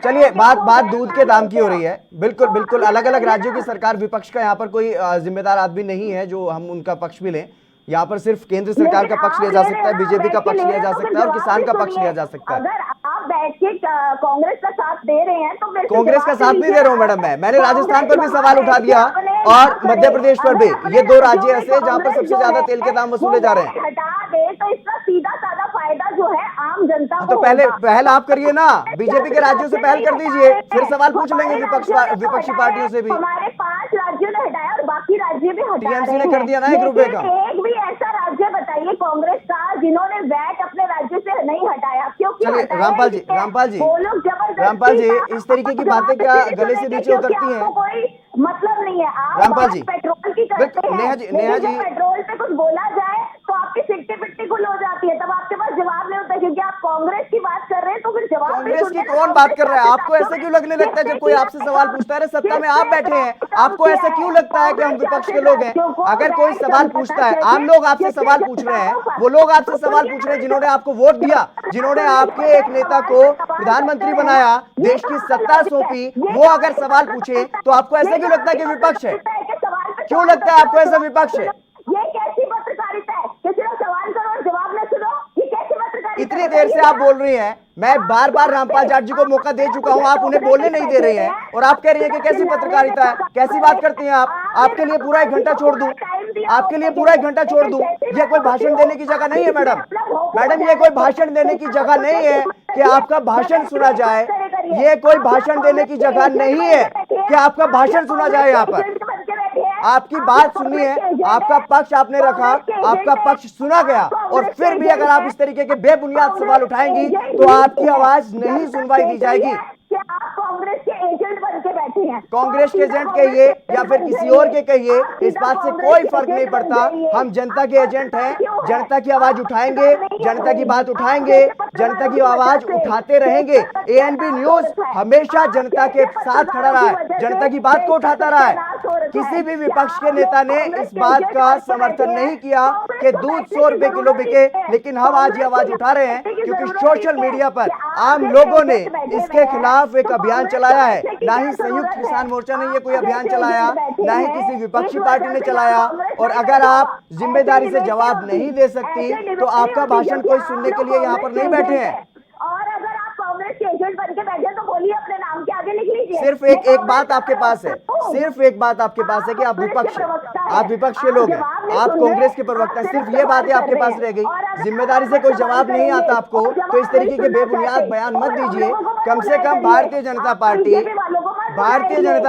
चलिए बात दूध के दाम की हो रही है। बिल्कुल बिल्कुल, अलग अलग राज्यों की सरकार, विपक्ष का यहाँ पर कोई जिम्मेदार आदमी नहीं है जो हम उनका पक्ष भी लें। यहाँ पर सिर्फ केंद्र सरकार का पक्ष लिया जा सकता है, बीजेपी का पक्ष लिया जा सकता है और किसान का पक्ष लिया जा सकता है। अगर आप बैठ के कांग्रेस का साथ दे रहे हैं तो कांग्रेस का साथ नहीं दे रहा हूं मैडम, मैंने राजस्थान पर भी सवाल उठा दिया और मध्य प्रदेश पर भी। ये दो राज्य ऐसे हैं जहां पर सबसे ज्यादा तेल के दाम वसूले जा रहे हैं। हटा दे तो इसका सीधा साधा फायदा जो है आम जनता को तो पहल आप करिए ना, बीजेपी के राज्यों से पहल कर दीजिए, फिर सवाल पूछ लेंगे विपक्षी पार्टियों से भी। हमारे 5 राज्यों ने हटाया और बाकी राज्य भी हटा रहे हैं। टीएमसी ने कर दिया ना 1 रुपए का। एक भी ऐसा राज्य बताइए कांग्रेस का जिन्होंने वैट अपने राज्य से नहीं हटाया, क्योंकि चलिए रामपाल जी, वो लोग जबरदस्ती, रामपाल जी, इस तरीके की बातें क्या गले से नीचे उतरती हैं? कोई मतलब नहीं है। आप रामपाल जी, पेट्रोल की करते हैं, नेहा जी, पेट्रोल पे कुछ बोला जाए तो आपकी सिट्टी पिट्टी गुल हो जाती है, तब आपके पास जवाब नहीं होता, क्योंकि आप कांग्रेस की बात कर रहे हैं तो फिर जवाब कांग्रेस की कौन बात कर रहा है? आपको ऐसे क्यों लगने लगता है जब कोई आपसे सवाल पूछता है? सत्ता में आप बैठे हैं, आपको ऐसा क्यों लगता है कि हम विपक्ष के लोग हैं? अगर कोई सवाल पूछता है, आम लोग आपसे सवाल पूछ रहे हैं, वो लोग आपसे सवाल पूछ रहे हैं जिन्होंने आपको वोट दिया, जिन्होंने आपके एक नेता को प्रधानमंत्री बनाया, देश की सत्ता सौंपी, वो अगर सवाल पूछे तो आपको ऐसा क्यों लगता है कि विपक्ष है? क्यों लगता है आपको ऐसा विपक्ष है? ये कैसी पत्रकारिता है कि सिर्फ सवाल करो और जवाब न सुनो? ये कैसी पत्रकारिता? इतनी देर से आप बोल रही हैं, मैं बार बार रामपाल जाट जी को मौका दे चुका हूं, आप उन्हें बोलने नहीं दे रही हैं और आप कह रही हैं कि कैसी पत्रकारिता है, कैसी बात करती हैं आप? आपके लिए पूरा 1 घंटा छोड़ दूं? आपके लिए पूरा 1 घंटा छोड़ दूं? ये कोई भाषण देने की जगह नहीं है मैडम। मैडम, ये कोई भाषण देने की जगह नहीं है कि आपका भाषण सुना जाए। ये कोई भाषण देने की जगह नहीं है कि आपका भाषण सुना जाए। यहाँ पर आपकी बात सुननी है, आपका पक्ष आपने रखा, आपका पक्ष सुना गया और फिर भी अगर आप इस तरीके के बेबुनियाद सवाल उठाएंगी तो आपकी आवाज नहीं सुनवाई दी जाएगी। क्या आप कांग्रेस के एजेंट बन के बैठे हैं? कांग्रेस के एजेंट कहिए या फिर किसी और के कहिए, इस बात से कोई फर्क नहीं पड़ता। हम जनता के एजेंट हैं, जनता की आवाज उठाएंगे, जनता की बात उठाएंगे, जनता की आवाज उठाते रहेंगे। एएनबी न्यूज हमेशा जनता के साथ खड़ा रहा है, जनता की बात को उठाता रहा है। किसी भी विपक्ष के नेता ने इस बात का समर्थन नहीं किया कि दूध 100 रुपए किलो बिके, लेकिन हम आज ये आवाज उठा रहे हैं क्योंकि सोशल मीडिया पर आम लोगों ने इसके खिलाफ एक अभियान चलाया है। ना ही संयुक्त किसान मोर्चा ने ये कोई अभियान चलाया, ना ही किसी विपक्षी पार्टी ने चलाया। और अगर आप जिम्मेदारी से जवाब नहीं दे सकती तो आपका भाषण कोई सुनने के लिए यहाँ पर नहीं बैठे हैं। और अगर आप कांग्रेस के एजेंट बन के बैठे तो बोलिए, अपने नाम के आगे लिख लीजिए। सिर्फ एक बात आपके पास है, सिर्फ एक बात आपके पास है कि आप विपक्ष हैं, आप विपक्ष के लोग हैं, आप कांग्रेस के प्रवक्ता हैं। सिर्फ ये बातें आपके पास रह गई। जिम्मेदारी से कोई जवाब नहीं आता आपको तो इस तरीके के बेबुनियाद बयान मत दीजिए। कम से कम भारतीय जनता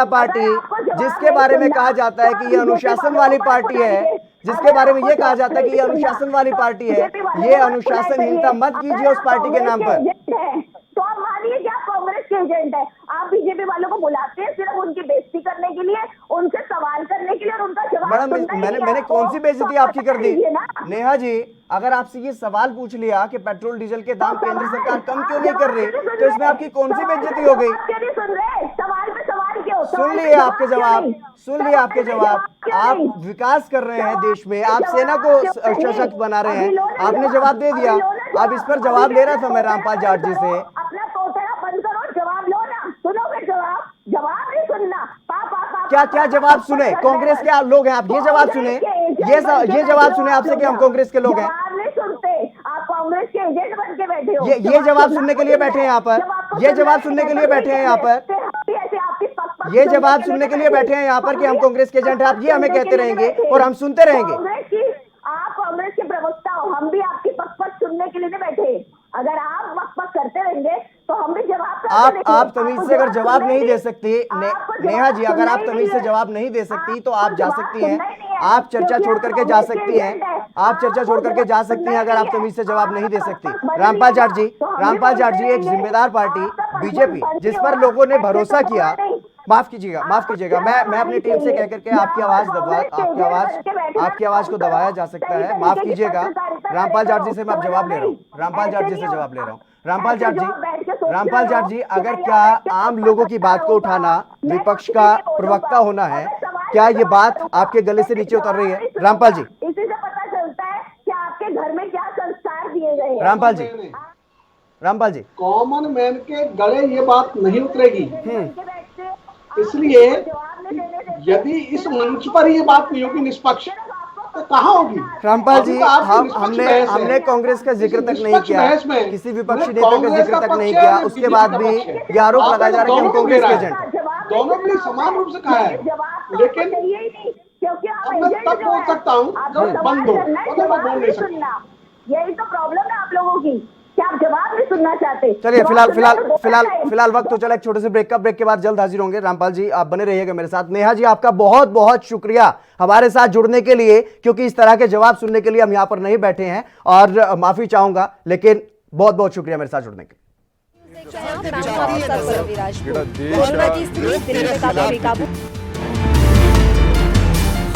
पार्टी जिसके बारे में कहा जाता है कि ये अनुशासन वाली पार्टी है, जिसके बारे में ये कहा जाता है कि ये अनुशासन वाली पार्टी है, ये अनुशासनहीनता मत कीजिए उस पार्टी के नाम पर। तो आप मानिए कि आप कांग्रेस के एजेंट है, आप बीजेपी वालों को बुलाते हैं सिर्फ उनकी बेइज्जती करने के लिए, उनसे सवाल करने के लिए और उनका जवाब। मैडम, मैंने कौन सी बेइज्जती आपकी कर दी? नेहा जी, अगर आपसे ये सवाल पूछ लिया कि पेट्रोल डीजल के दाम केंद्र सरकार कम क्यों नहीं कर रही, तो इसमें आपकी कौन सी बेइज्जती हो गई? सुन लिए आपके जवाब, सुन लिए आपके जवाब। आप विकास कर रहे हैं देश में, आप सेना को सशक्त बना रहे हैं, आपने जवाब दे दिया। अब इस पर जवाब ले रहा था मैं रामपाल जाट जी से। अपना तोतरा बंद करो, जवाब लो ना, सुनो फिर जवाब नहीं सुनना। क्या जवाब सुने? कांग्रेस के आप लोग हैं, आप ये जवाब सुने, ये जवाब सुने आपसे कि हम कांग्रेस के लोग हैं। नहीं सुनते, आप कांग्रेस के एजेंट बन के बैठे हो। ये जवाब सुनने के लिए बैठे हैं यहाँ पर, ये जवाब सुनने के लिए बैठे हैं यहाँ पर, ये जवाब सुनने के लिए बैठे हैं यहाँ पर कि हम कांग्रेस के एजेंट हैं। आप ये हमें कहते रहेंगे और हम सुनते रहेंगे। आप कांग्रेस के प्रवक्ता हो, हम भी आपकी पक्ष सुनने के लिए नहीं बैठे। अगर आप पक्ष करते रहेंगे तो हम भी जवाब। आप तमीज से अगर जवाब नहीं दे सकती नेहा जी, अगर आप तमीज से जवाब नहीं दे सकती तो आप जा सकती हैं, आप चर्चा छोड़ करके जा सकती हैं, आप चर्चा छोड़ करके जा सकती हैं अगर आप तमीज से जवाब नहीं दे सकती। रामपाल जाट जी, एक जिम्मेदार पार्टी बीजेपी जिस पर लोगों ने भरोसा किया, माफ कीजिएगा, मैं अपनी टीम से कह करके आपकी आवाज को दबाया जा सकता है, माफ कीजिएगा। रामपाल जाट जी से मैं अब जवाब ले रहा हूँ, रामपाल जाट जी, अगर क्या आम लोगों की बात को उठाना विपक्ष का प्रवक्ता होना है, क्या ये बात आपके गले से नीचे उतर रही है? रामपाल जी, इसी से पता चलता है कि आपके घर में क्या संस्कार दिए गए हैं। रामपाल जी, कॉमन मैन के गले ये बात नहीं उतरेगी, इसलिए यदि इस मंच पर ये बात नहीं होगी निष्पक्ष, तो कहाँ होगी? रामपाल जी, हमने कांग्रेस का जिक्र तक नहीं किया, किसी विपक्षी नेता का जिक्र तक नहीं किया, उसके बाद भी ये आरोप लगाया जा रहा है कि हम कांग्रेस के एजेंट। दोनों ने समान रूप से कहा है, लेकिन अब मैं तब बोल सकता हूँ जब बंद हो, तो मैं बोल नहीं सकता। यही तो प्रॉब्लम है आप लोगों की, आप जवाब नहीं सुनना चाहते। चलिए फिलहाल वक्त तो चला एक छोटे से ब्रेक का। ब्रेक के बाद जल्द हाजिर होंगे। रामपाल जी आप बने रहिएगा मेरे साथ। नेहा जी आपका बहुत बहुत शुक्रिया हमारे साथ जुड़ने के लिए, क्योंकि इस तरह के जवाब सुनने के लिए हम यहाँ पर नहीं बैठे हैं, और माफी चाहूंगा, लेकिन बहुत बहुत शुक्रिया मेरे साथ जुड़ने के लिए।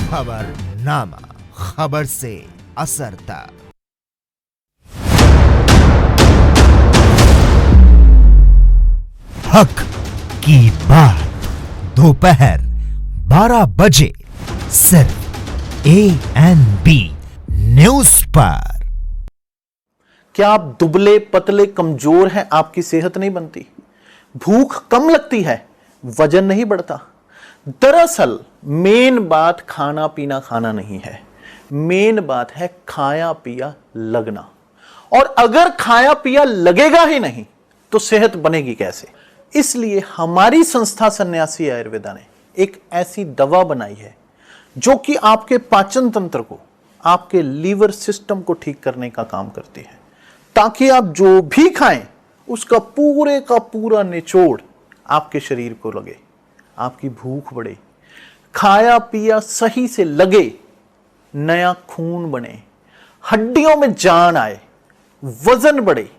खबरनामा, खबर से असर तक। हक की बात दोपहर 12 बजे सिर्फ ANB न्यूज पर। क्या आप दुबले पतले कमजोर हैं? आपकी सेहत नहीं बनती, भूख कम लगती है, वजन नहीं बढ़ता? दरअसल मेन बात खाना पीना खाना नहीं है, मेन बात है खाया पिया लगना। और अगर खाया पिया लगेगा ही नहीं तो सेहत बनेगी कैसे? इसलिए हमारी संस्था सन्यासी आयुर्वेदा ने एक ऐसी दवा बनाई है जो कि आपके पाचन तंत्र को, आपके लीवर सिस्टम को ठीक करने का काम करती है, ताकि आप जो भी खाएं उसका पूरे का पूरा निचोड़ आपके शरीर को लगे, आपकी भूख बढ़े, खाया पिया सही से लगे, नया खून बने, हड्डियों में जान आए, वजन बढ़े,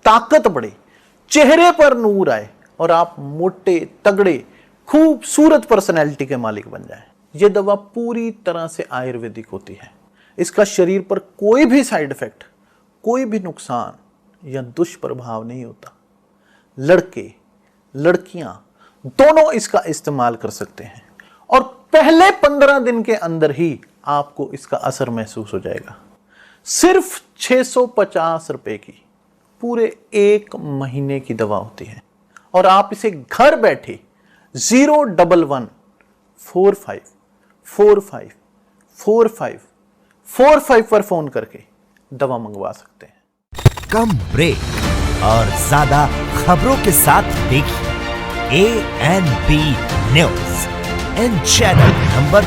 ताकत बढ़े, चेहरे पर नूर आए और आप मोटे तगड़े खूबसूरत पर्सनैलिटी के मालिक बन जाएं। यह दवा पूरी तरह से आयुर्वेदिक होती है। इसका शरीर पर कोई भी साइड इफेक्ट, कोई भी नुकसान या दुष्प्रभाव नहीं होता। लड़के लड़कियां दोनों इसका इस्तेमाल कर सकते हैं और पहले 15 दिन के अंदर ही आपको इसका असर महसूस हो जाएगा। सिर्फ 650 रुपए की पूरे 1 महीने की दवा होती है और आप इसे घर बैठे 01145454545 पर फोन करके दवा मंगवा सकते हैं। कम ब्रेक और ज्यादा खबरों के साथ देखिए ANB news in channel number.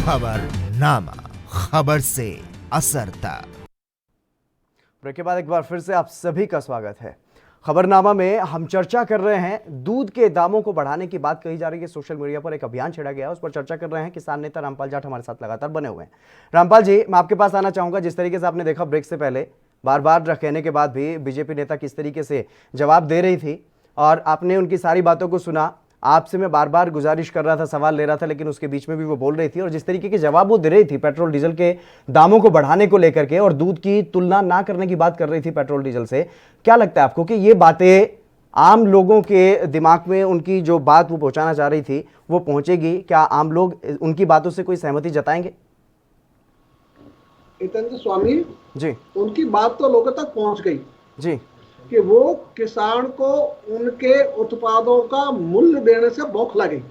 खबरनामा, खबर से असर तक। ब्रेक के बाद एक बार फिर से आप सभी का स्वागत है। खबरनामा में हम चर्चा कर रहे हैं, दूध के दामों को बढ़ाने की बात कही जा रही है। सोशल मीडिया पर एक अभियान छेड़ा गया है, उस पर चर्चा कर रहे हैं किसान नेता रामपाल जाट हमारे साथ लगातार बने हुए हैं। रामपाल जी, मैं आपके पास आना चाहूंगा। जिस तरीके से आपने देखा ब्रेक से पहले बार बार कहने के बाद भी बीजेपी नेता किस तरीके से जवाब दे रही थी, और आपने उनकी सारी बातों को सुना। आपसे मैं बार बार गुजारिश कर रहा था, सवाल ले रहा था, लेकिन उसके बीच में भी वो बोल रही थी, और जिस तरीके के जवाब वो दे रही थी पेट्रोल डीजल के दामों को बढ़ाने को लेकर के, और दूध की तुलना ना करने की बात कर रही थी पेट्रोल डीजल से, क्या लगता है आपको कि ये बातें आम लोगों के दिमाग में, उनकी जो बात वो पहुंचाना चाह रही थी वो पहुंचेगी? क्या आम लोग उनकी बातों से कोई सहमति जताएंगे? हितेंद्र स्वामी जी, उनकी बात तो लोगों तक पहुंच गई जी, कि वो किसान को उनके उत्पादों का मूल्य देने से बौखला गई।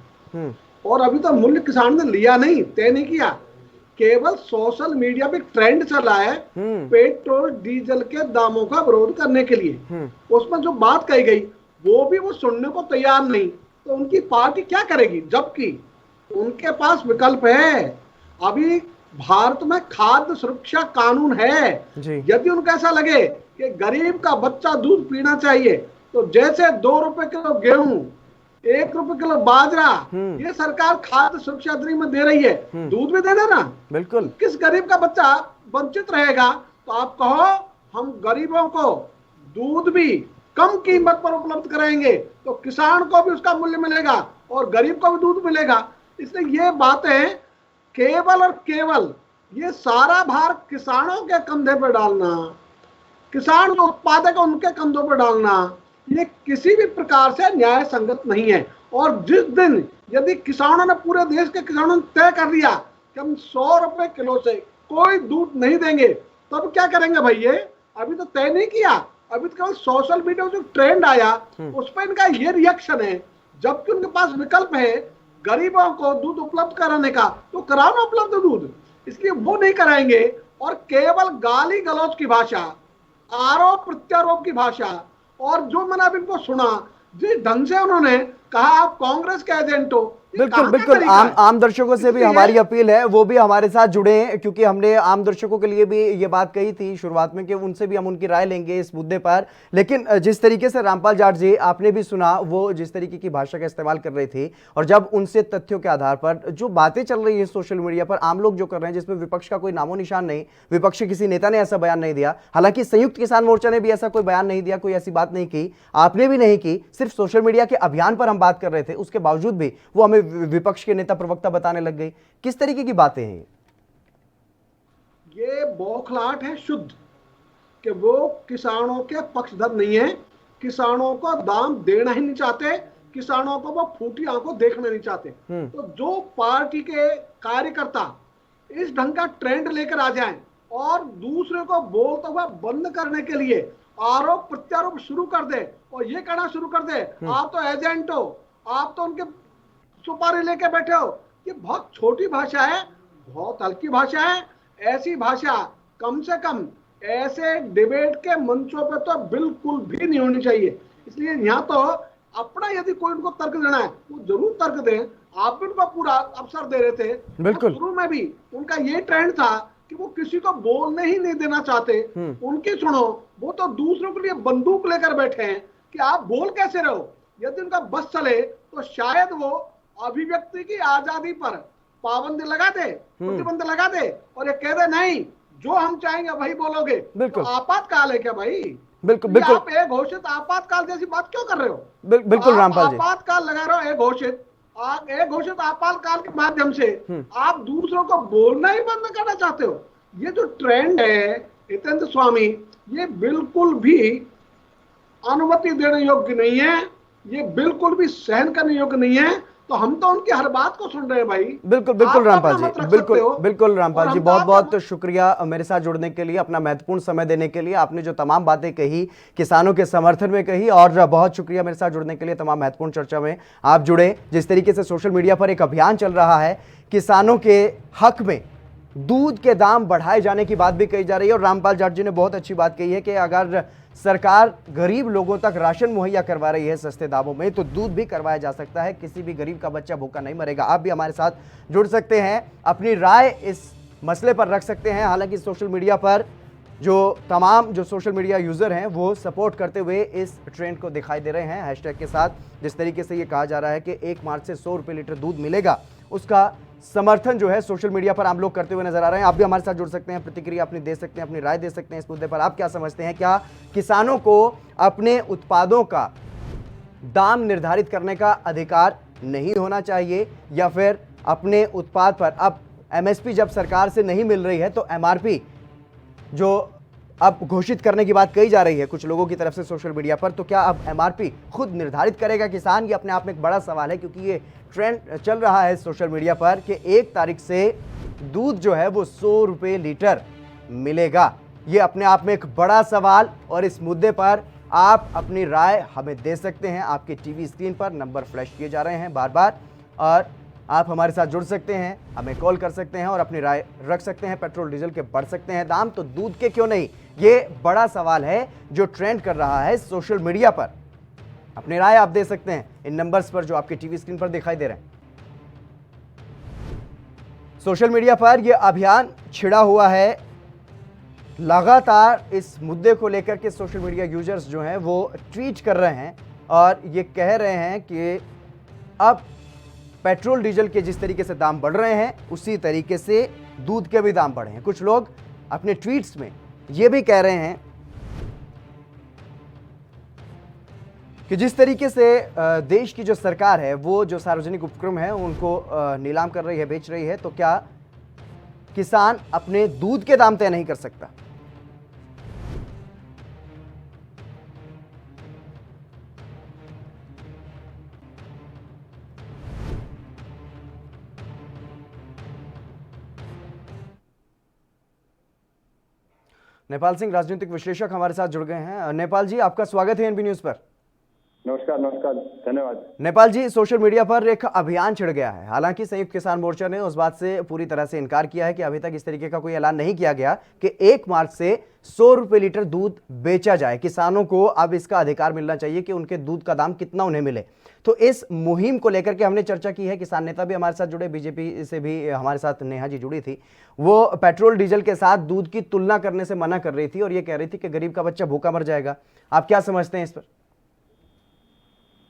और अभी तो मूल्य किसान ने लिया नहीं, तय नहीं किया, केवल सोशल मीडिया पे ट्रेंड चला है पेट्रोल डीजल के दामों का विरोध करने के लिए। उसमें जो बात कही गई वो भी वो सुनने को तैयार नहीं, तो उनकी पार्टी क्या करेगी? जबकि उनके पास विकल्प है। अभी भारत में खाद्य सुरक्षा कानून है। यदि उनको ऐसा लगे कि गरीब का बच्चा दूध पीना चाहिए, तो जैसे 2 रुपए किलो गेहूं, 1 रुपए किलो बाजरा ये सरकार खाद्य सुरक्षा अधिनियम में दे रही है, दूध भी देना ना। बिल्कुल। किस गरीब का बच्चा वंचित रहेगा? तो आप कहो हम गरीबों को दूध भी कम कीमत पर उपलब्ध कराएंगे तो किसान को भी उसका मूल्य मिलेगा और गरीब को भी दूध मिलेगा। इसलिए ये बातें केवल और केवल ये सारा भार किसानों के कंधे पर डालना, किसान जो उत्पादक उनके कंधों पर डालना, ये किसी भी प्रकार से न्याय संगत नहीं है। और जिस दिन यदि किसानों ने, पूरे देश के किसानों ने तय कर दिया कि हम 100 रुपए किलो से कोई दूध नहीं देंगे, तब क्या करेंगे भाई? ये अभी तो तय नहीं किया, अभी तो केवल सोशल मीडिया में जो ट्रेंड आया उस पर इनका ये रिएक्शन है, जबकि उनके पास विकल्प है गरीबों को दूध उपलब्ध कराने का, तो कराना उपलब्ध दूध, इसलिए वो नहीं कराएंगे। और केवल गाली गलौज की भाषा, आरोप प्रत्यारोप की भाषा, और जो मैंने अब इनको सुना जिस ढंग से उन्होंने कहा आप कांग्रेस के एजेंट हो, बिल्कुल बिल्कुल। आम दर्शकों से भी हमारी अपील है वो भी हमारे साथ जुड़े हैं, क्योंकि हमने आम दर्शकों के लिए भी ये बात कही थी शुरुआत में कि उनसे भी हम उनकी राय लेंगे इस मुद्दे पर। लेकिन जिस तरीके से रामपाल जाट जी, आपने भी सुना, वो जिस तरीके की भाषा का इस्तेमाल कर रहे थे, और जब उनसे तथ्यों के आधार पर जो बातें चल रही है सोशल मीडिया पर, आम लोग जो कर रहे हैं, जिसमें विपक्ष का कोई नामो निशान नहीं, विपक्ष के किसी नेता ने ऐसा बयान नहीं दिया, हालांकि संयुक्त किसान मोर्चा ने भी ऐसा कोई बयान नहीं दिया, कोई ऐसी बात नहीं की, आपने भी नहीं की, सिर्फ सोशल मीडिया के अभियान पर हम बात कर रहे थे, उसके बावजूद भी वो हमें विपक्ष के नेता प्रवक्ता बताने लग गई। किस तरीके की बातें हैं ये? बौखलाहट है शुद्ध कि वो किसानों के पक्षधर नहीं है, किसानों को दाम देना ही नहीं चाहते, किसानों को वो फूटी आंखों देखना नहीं चाहते। तो जो पार्टी के कार्यकर्ता इस ढंग का ट्रेंड लेकर आ जाएं और दूसरे को बोलता हुआ बंद करने के लिए आरोप प्रत्यारोप शुरू कर दे और ये कहना शुरू कर दे आप तो एजेंट हो, आप तो उनके सुपारी लेके बैठे हो, ये बहुत छोटी भाषा है, बहुत हल्की भाषा है। ऐसी भाषा कम से कम ऐसे डिबेट के मंचों पे तो बिल्कुल भी नहीं होनी चाहिए। इसलिए यहाँ तो अपना यदि कोई उनको तर्क देना है वो जरूर तर्क दें, आप भी उनको पूरा अवसर दे रहे थे। बिल्कुल, शुरू में भी उनका ये ट्रेंड था कि वो किसी को बोलने ही नहीं देना चाहते, उनकी सुनो, वो तो दूसरों के लिए बंदूक लेकर बैठे हैं कि आप बोल कैसे रहो। यदि उनका बस चले तो शायद वो अभिव्यक्ति की आजादी पर पाबंदी लगा दे, प्रतिबंध लगा दे और ये कह दे नहीं जो हम चाहेंगे वही बोलोगे। तो आपातकाल है क्या भाई? बिल्कुल बिल्कुल। आप एक घोषित आपातकाल जैसी बात क्यों कर रहे हो? बिल्कुल रामपाल जी, आपातकाल लगा रहे हो, एक घोषित आपातकाल के माध्यम से आप दूसरों को बोलना ही बंद करना चाहते हो। ये जो ट्रेंड है हितेंद्र स्वामी, ये बिल्कुल भी अनुमति देने योग्य नहीं है, ये बिल्कुल भी सहन करने योग्य नहीं है। तो हम तो उनकी हर बात को सुन रहे हैं भाई। बिल्कुल बिल्कुल रामपाल जी, बिल्कुल रामपाल जी, बहुत बहुत शुक्रिया मेरे साथ जुड़ने के लिए, अपना महत्वपूर्ण समय देने के लिए। आपने जो तमाम बातें कही किसानों के समर्थन में कही, और बहुत शुक्रिया मेरे साथ जुड़ने के लिए, तमाम महत्वपूर्ण चर्चा में आप जुड़े। जिस तरीके से सोशल मीडिया पर एक अभियान चल रहा है किसानों के हक में, दूध के दाम बढ़ाए जाने की बात भी कही जा रही है, और रामपाल जाट जी ने बहुत अच्छी बात कही है कि अगर सरकार गरीब लोगों तक राशन मुहैया करवा रही है सस्ते दामों में, तो दूध भी करवाया जा सकता है, किसी भी गरीब का बच्चा भूखा नहीं मरेगा। आप भी हमारे साथ जुड़ सकते हैं, अपनी राय इस मसले पर रख सकते हैं। हालांकि सोशल मीडिया पर जो सोशल मीडिया यूज़र हैं वो सपोर्ट करते हुए इस ट्रेंड को दिखाई दे रहे हैं हैशटैग के साथ। जिस तरीके से ये कहा जा रहा है कि 1 मार्च से 100 रुपये लीटर दूध मिलेगा, उसका समर्थन जो है सोशल मीडिया पर आम लोग करते हुए नजर आ रहे हैं। आप भी हमारे साथ जुड़ सकते हैं, प्रतिक्रिया अपनी दे सकते हैं, अपनी राय दे सकते हैं इस मुद्दे पर। आप क्या समझते हैं, क्या किसानों को अपने उत्पादों का दाम निर्धारित करने का अधिकार नहीं होना चाहिए, या फिर अपने उत्पाद पर अब एमएसपी जब सरकार से नहीं मिल रही है तो एमआरपी जो अब घोषित करने की बात कही जा रही है कुछ लोगों की तरफ से सोशल मीडिया पर, तो क्या अब एमआरपी खुद निर्धारित करेगा किसान? ये अपने आप में एक बड़ा सवाल है, क्योंकि ये ट्रेंड चल रहा है सोशल मीडिया पर कि 1 तारीख से दूध जो है वो 100 रुपये लीटर मिलेगा। ये अपने आप में एक बड़ा सवाल, और इस मुद्दे पर आप अपनी राय हमें दे सकते हैं। आपके टीवी स्क्रीन पर नंबर फ्लैश किए जा रहे हैं बार बार, और आप हमारे साथ जुड़ सकते हैं, हमें कॉल कर सकते हैं और अपनी राय रख सकते हैं। पेट्रोल डीजल के बढ़ सकते हैं दाम, तो दूध के क्यों नहीं? ये बड़ा सवाल है जो ट्रेंड कर रहा है सोशल मीडिया पर। अपनी राय आप दे सकते हैं इन नंबर्स पर जो आपके टीवी स्क्रीन पर दिखाई दे रहे हैं। सोशल मीडिया पर यह अभियान छिड़ा हुआ है, लगातार इस मुद्दे को लेकर के सोशल मीडिया यूजर्स जो हैं वो ट्वीट कर रहे हैं और ये कह रहे हैं कि अब पेट्रोल डीजल के जिस तरीके से दाम बढ़ रहे हैं उसी तरीके से दूध के भी दाम बढ़े हैं। कुछ लोग अपने ट्वीट्स में ये भी कह रहे हैं कि जिस तरीके से देश की जो सरकार है वो जो सार्वजनिक उपक्रम है उनको नीलाम कर रही है, बेच रही है, तो क्या किसान अपने दूध के दाम तय नहीं कर सकता? नेपाल सिंह राजनीतिक विश्लेषक हमारे साथ जुड़ गए हैं। नेपाल जी, आपका स्वागत है एनबी न्यूज पर। नमस्कार नमस्कार, धन्यवाद। नेपाल जी, सोशल मीडिया पर एक अभियान छिड़ गया है। हालांकि संयुक्त किसान मोर्चा ने उस बात से पूरी तरह से इनकार किया है कि अभी तक इस तरीके का कोई ऐलान नहीं किया गया कि 1 मार्च से 100 रुपए लीटर दूध बेचा जाए। किसानों को अब इसका अधिकार मिलना चाहिए कि उनके दूध का दाम कितना उन्हें मिले। तो इस मुहिम को लेकर के हमने चर्चा की है। किसान नेता भी हमारे साथ जुड़े, बीजेपी से भी हमारे साथ नेहा जी जुड़ी थी। वो पेट्रोल डीजल के साथ दूध की तुलना करने से मना कर रही थी और ये कह रही थी कि गरीब का बच्चा भूखा मर जाएगा। आप क्या समझते हैं इस पर?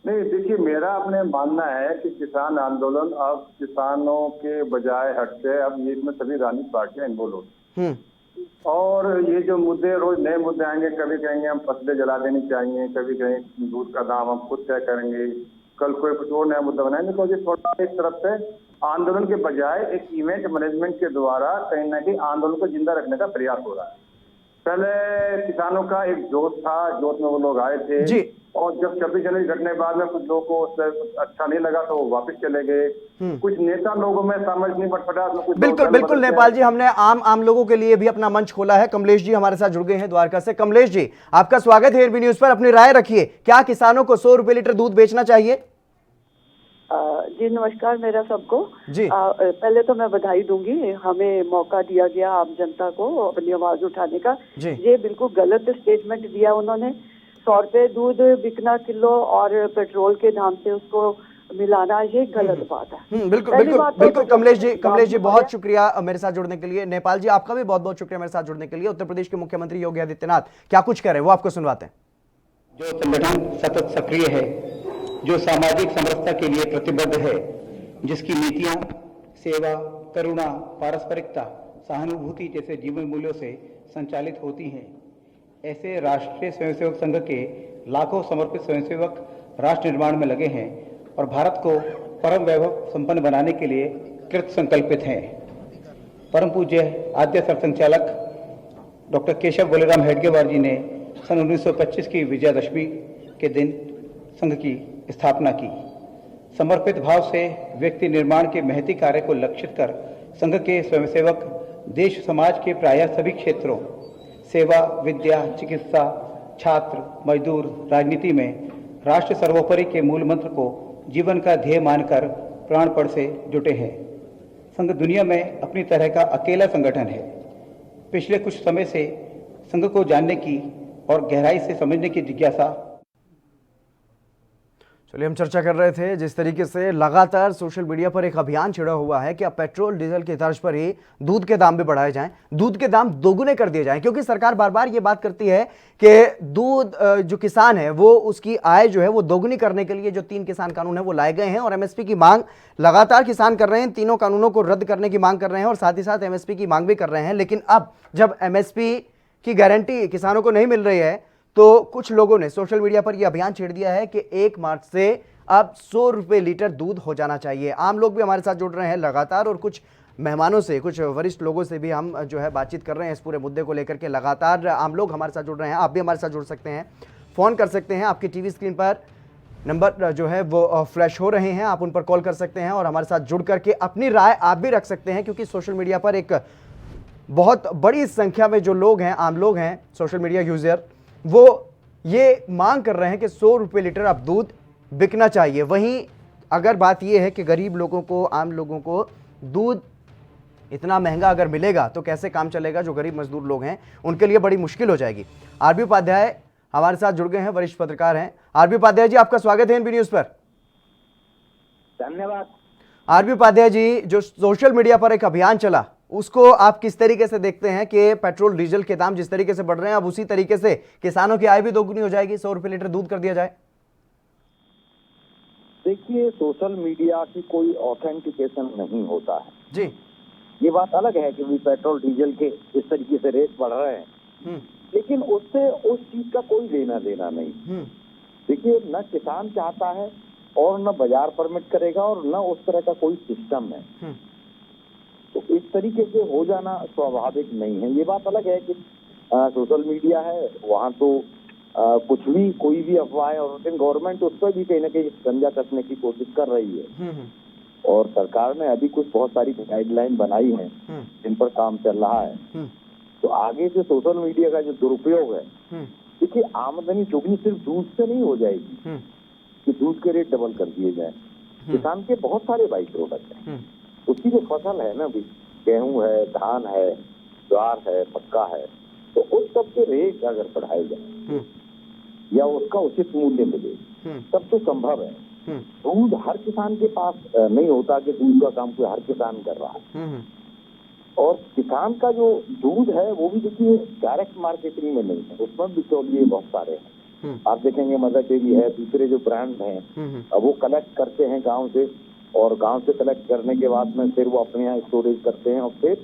नहीं, देखिए, मेरा अपने मानना है कि किसान आंदोलन अब किसानों के बजाय हटके अब ये इसमें सभी राजनीतिक पार्टियां इन्वॉल्व होती, और ये जो मुद्दे रोज नए मुद्दे आएंगे, कभी कहेंगे हम फसलें जला देनी चाहिए, कभी कहेंगे दूध का दाम हम खुद तय करेंगे, कल कोई कुछ और नया मुद्दा बनाएंगे। तो ये थोड़ा एक तरफ से आंदोलन के बजाय एक इवेंट मैनेजमेंट के द्वारा कहीं ना कहीं आंदोलन को जिंदा रखने का प्रयास हो रहा है। पहले किसानों का एक जोश था, जोश में वो लोग आए थे जी। और जब 26 जनवरी घटने के बाद में कुछ लोगों को अच्छा नहीं लगा तो वो वापस चले गए। कुछ नेता लोगों में समझ नहीं पटपटा। बिल्कुल बिल्कुल नेपाल जी, हमने आम लोगों के लिए भी अपना मंच खोला है। कमलेश जी हमारे साथ जुड़ गए हैं द्वारका से। कमलेश जी, आपका स्वागत है एनबी न्यूज पर। अपनी राय रखिए, क्या किसानों को 100 रुपए लीटर दूध बेचना चाहिए? जी नमस्कार मेरा सबको जी। पहले तो मैं बधाई दूंगी, हमें मौका दिया गया आम जनता को अपनी आवाज उठाने का। ये बिल्कुल गलत स्टेटमेंट दिया उन्होंने। 100 रुपए दूध बिकना किलो और पेट्रोल के दाम से उसको मिलाना, ये गलत बात है। बिल्कुल बिल्कुल बिल्कुल। कमलेश जी बहुत शुक्रिया मेरे साथ जुड़ने के लिए। नेपाल जी, आपका भी बहुत बहुत शुक्रिया मेरे साथ जुड़ने के लिए। उत्तर प्रदेश के मुख्यमंत्री योगी आदित्यनाथ क्या कुछ कह रहे हैं वो आपको सुनवाते हैं। जो संगठन सतत सक्रिय है, जो सामाजिक समरसता के लिए प्रतिबद्ध है, जिसकी नीतियां सेवा, करुणा, पारस्परिकता, सहानुभूति जैसे जीवन मूल्यों से संचालित होती हैं, ऐसे राष्ट्रीय स्वयंसेवक संघ के लाखों समर्पित स्वयंसेवक राष्ट्र निर्माण में लगे हैं और भारत को परम वैभव संपन्न बनाने के लिए कृत संकल्पित हैं। परम पूज्य आद्य सरसंघचालक डॉक्टर केशव बलिराम हेडगेवार जी ने सन 1925 की विजयादशमी के दिन संघ की स्थापना की। समर्पित भाव से व्यक्ति निर्माण के महती कार्य को लक्षित कर संघ के स्वयंसेवक देश समाज के प्रायः सभी क्षेत्रों सेवा, विद्या, चिकित्सा, छात्र, मजदूर, राजनीति में राष्ट्र सर्वोपरि के मूल मंत्र को जीवन का ध्येय मानकर प्राणपण से जुटे हैं। संघ दुनिया में अपनी तरह का अकेला संगठन है। पिछले कुछ समय से संघ को जानने की और गहराई से समझने की जिज्ञासा। चलिए, हम चर्चा कर रहे थे जिस तरीके से लगातार सोशल मीडिया पर एक अभियान छिड़ा हुआ है कि अब पेट्रोल डीजल की तर्ज पर ही दूध के दाम भी बढ़ाए जाएं, दूध के दाम दोगुने कर दिए जाएं, क्योंकि सरकार बार बार ये बात करती है कि दूध जो किसान है वो उसकी आय जो है वो दोगुनी करने के लिए जो 3 किसान कानून है वो लाए गए हैं और एमएसपी की मांग लगातार किसान कर रहे हैं। तीनों कानूनों को रद्द करने की मांग कर रहे हैं और साथ ही साथ एमएसपी की मांग भी कर रहे हैं। लेकिन अब जब एमएसपी की गारंटी किसानों को नहीं मिल रही है तो कुछ लोगों ने सोशल मीडिया पर यह अभियान छेड़ दिया है कि 1 मार्च से अब 100 रुपए लीटर दूध हो जाना चाहिए। आम लोग भी हमारे साथ जुड़ रहे हैं लगातार और कुछ मेहमानों से, कुछ वरिष्ठ लोगों से भी हम जो है बातचीत कर रहे हैं इस पूरे मुद्दे को लेकर के। लगातार आम लोग हमारे साथ जुड़ रहे हैं, आप भी हमारे साथ जुड़ सकते हैं, फ़ोन कर सकते हैं। आपकी टीवी स्क्रीन पर नंबर जो है वो फ्लैश हो रहे हैं, आप उन पर कॉल कर सकते हैं और हमारे साथ जुड़ करके अपनी राय आप भी रख सकते हैं। क्योंकि सोशल मीडिया पर एक बहुत बड़ी संख्या में जो लोग हैं, आम लोग हैं, सोशल मीडिया यूज़र, वो ये मांग कर रहे हैं कि 100 रुपये लीटर अब दूध बिकना चाहिए। वहीं अगर बात यह है कि गरीब लोगों को, आम लोगों को दूध इतना महंगा अगर मिलेगा तो कैसे काम चलेगा? जो गरीब मजदूर लोग हैं उनके लिए बड़ी मुश्किल हो जाएगी। आरबी उपाध्याय हमारे साथ जुड़ गए हैं, वरिष्ठ पत्रकार हैं। आरबी उपाध्याय जी, आपका स्वागत है एनबी न्यूज पर। धन्यवाद। आरबी उपाध्याय जी, जो सोशल मीडिया पर एक अभियान चला उसको आप किस तरीके से देखते हैं कि पेट्रोल डीजल के दाम जिस तरीके से बढ़ रहे हैं अब उसी तरीके से किसानों की आय भी दोगुनी हो जाएगी, 100 रुपये लीटर दूध कर दिया जाए? देखिए, सोशल मीडिया की कोई ऑथेंटिकेशन नहीं होता है जी। ये बात अलग है कि भी पेट्रोल डीजल के इस तरीके से रेट बढ़ रहे हैं, लेकिन उससे उस चीज का कोई लेना देना नहीं। देखिए, न किसान चाहता है और न बाजार परमिट करेगा और न उस तरह का कोई सिस्टम है। तो इस तरीके से हो जाना स्वाभाविक नहीं है। ये बात अलग है कि सोशल मीडिया है, वहाँ तो कुछ भी, कोई भी अफवाह है, और लेकिन गवर्नमेंट उस पर भी कहीं ना कहीं संजा कसने की कोशिश कर रही है। और सरकार ने अभी कुछ बहुत सारी गाइडलाइन बनाई है जिन पर काम चल रहा है। तो आगे से सोशल मीडिया का जो दुरुपयोग है, देखिए आमदनी चौगुनी सिर्फ दूध से नहीं हो जाएगी कि दूध के रेट डबल कर दिए जाए। किसान के बहुत सारे बाई प्रोडक्ट हैं, उसकी जो फसल है ना, गेहूं है, धान है, ज्वार है, मक्का है, तो उस सब के रेट अगर बढ़ाए जाए या उसका उचित मूल्य मिले तब तो संभव है। दूध हर किसान के पास नहीं होता कि दूध का काम कोई हर किसान कर रहा है। और किसान का जो दूध है वो भी देखिए डायरेक्ट मार्केटिंग में नहीं है, उसमें बिचौलिए बहुत सारे हैं। आप देखेंगे मदर डेयरी है, दूसरे जो ब्रांड हैं, वो कलेक्ट करते हैं गांव से, और गांव से कलेक्ट करने के बाद में फिर वो अपने यहाँ स्टोरेज करते हैं और फिर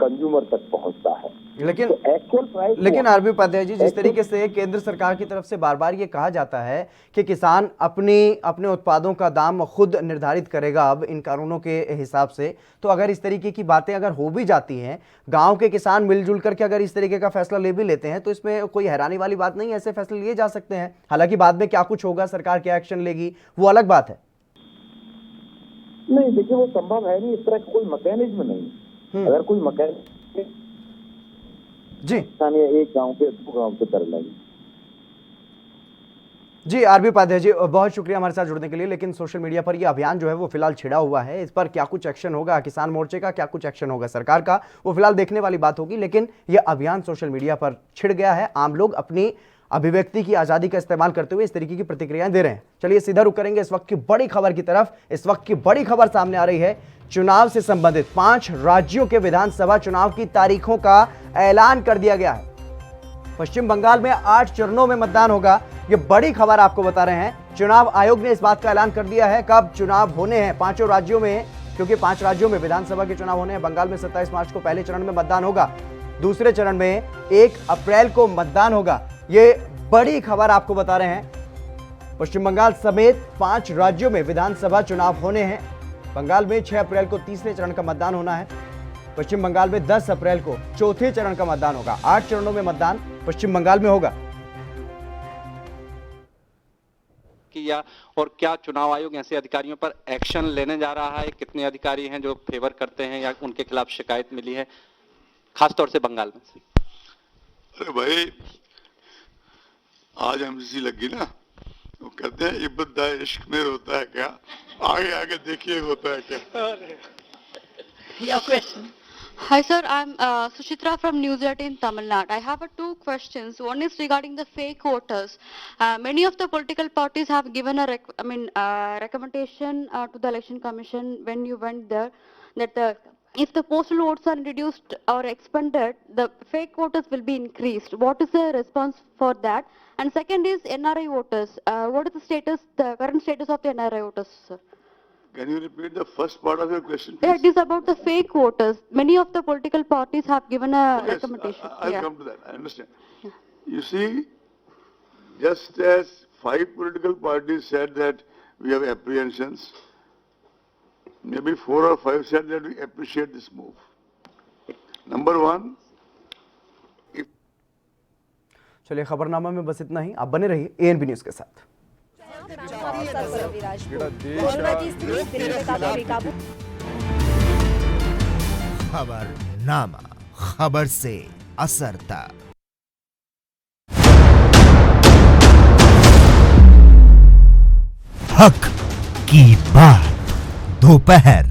कंज्यूमर तक पहुंचता है। लेकिन तो एक्चुअल प्राइस, लेकिन आरबी उपाध्याय जी, जिस तरीके से केंद्र सरकार की तरफ से बार बार ये कहा जाता है कि किसान अपने उत्पादों का दाम खुद निर्धारित करेगा अब इन कानूनों के हिसाब से, तो अगर इस तरीके की बातें अगर हो भी जाती हैं, गांव के किसान मिलजुल करके अगर इस तरीके का फैसला ले भी लेते हैं, तो इसमें कोई हैरानी वाली बात नहीं है, ऐसे फैसले लिए जा सकते हैं। हालांकि बाद में क्या कुछ होगा, सरकार क्या एक्शन लेगी, वो अलग बात है। नहीं, देखिए वो संभव है नहीं, इस तरह का कोई मैकेनिज्म नहीं। अगर कोई मैकेनिज्म जी एक गांव के दो गांव से कर लेंगे। जी आरबी उपाध्याय जी, बहुत शुक्रिया हमारे साथ जुड़ने के लिए। लेकिन सोशल मीडिया पर यह अभियान जो है वो फिलहाल छिड़ा हुआ है, इस पर क्या कुछ एक्शन होगा किसान मोर्चे का, क्या कुछ एक्शन होगा सरकार का, वो फिलहाल देखने वाली बात होगी। लेकिन यह अभियान सोशल मीडिया पर छिड़ गया है, आम लोग अपनी अभिव्यक्ति की आजादी का इस्तेमाल करते हुए इस तरीके की प्रतिक्रियाएं दे रहे हैं। चलिए सीधा रुक करेंगे इस वक्त की बड़ी खबर की तरफ। इस वक्त की बड़ी खबर सामने आ रही है, चुनाव से संबंधित 5 राज्यों के विधानसभा चुनाव की तारीखों का ऐलान कर दिया गया है। पश्चिम बंगाल में 8 चरणों में मतदान होगा, ये बड़ी खबर आपको बता रहे हैं। चुनाव आयोग ने इस बात का ऐलान कर दिया है कब चुनाव होने हैं 5 राज्यों में, क्योंकि 5 राज्यों में विधानसभा के चुनाव होने हैं। बंगाल में 27 मार्च को पहले चरण में मतदान होगा, दूसरे चरण में 1 अप्रैल को मतदान होगा। ये बड़ी खबर आपको बता रहे हैं। पश्चिम बंगाल समेत 5 राज्यों में विधानसभा चुनाव होने हैं। बंगाल में 6 अप्रैल को तीसरे चरण का मतदान होना है। पश्चिम बंगाल में 10 अप्रैल को चौथे चरण का मतदान होगा। 8 चरणों में मतदान पश्चिम बंगाल में होगा। किया और क्या चुनाव आयोग ऐसे अधिकारियों पर एक्शन लेने जा रहा है? कितने अधिकारी हैं जो फेवर करते हैं या उनके खिलाफ शिकायत मिली है, खासतौर से बंगाल में? अरे भाई, आज एमसीसी लगी ना, वो कहते हैं इब्बत इश्क में होता है क्या, आगे आगे देखिए होता है क्या। Your question. Hi sir, I'm Suchitra from News 18 Tamil Nadu. I have 2 questions. One is regarding the fake voters. Many of the political parties have given a recommendation to the election commission when you went there, that if the postal votes are reduced or expanded, the fake voters will be increased. What is the response for that? And second is NRI voters. What is the current status of the NRI voters, sir? Can you repeat the first part of your question, please? Yeah, it is about the fake voters. Many of the political parties have given a recommendation. I'll come to that. I understand. Yeah. You see, just as 5 political parties said that we have apprehensions, maybe 4 or 5 said that we appreciate this move. Number 1. चलिए खबरनामा में बस इतना ही। आप बने रहिए ANB news के साथ। खबरनामा, खबर से असर तक। हक की बात दोपहर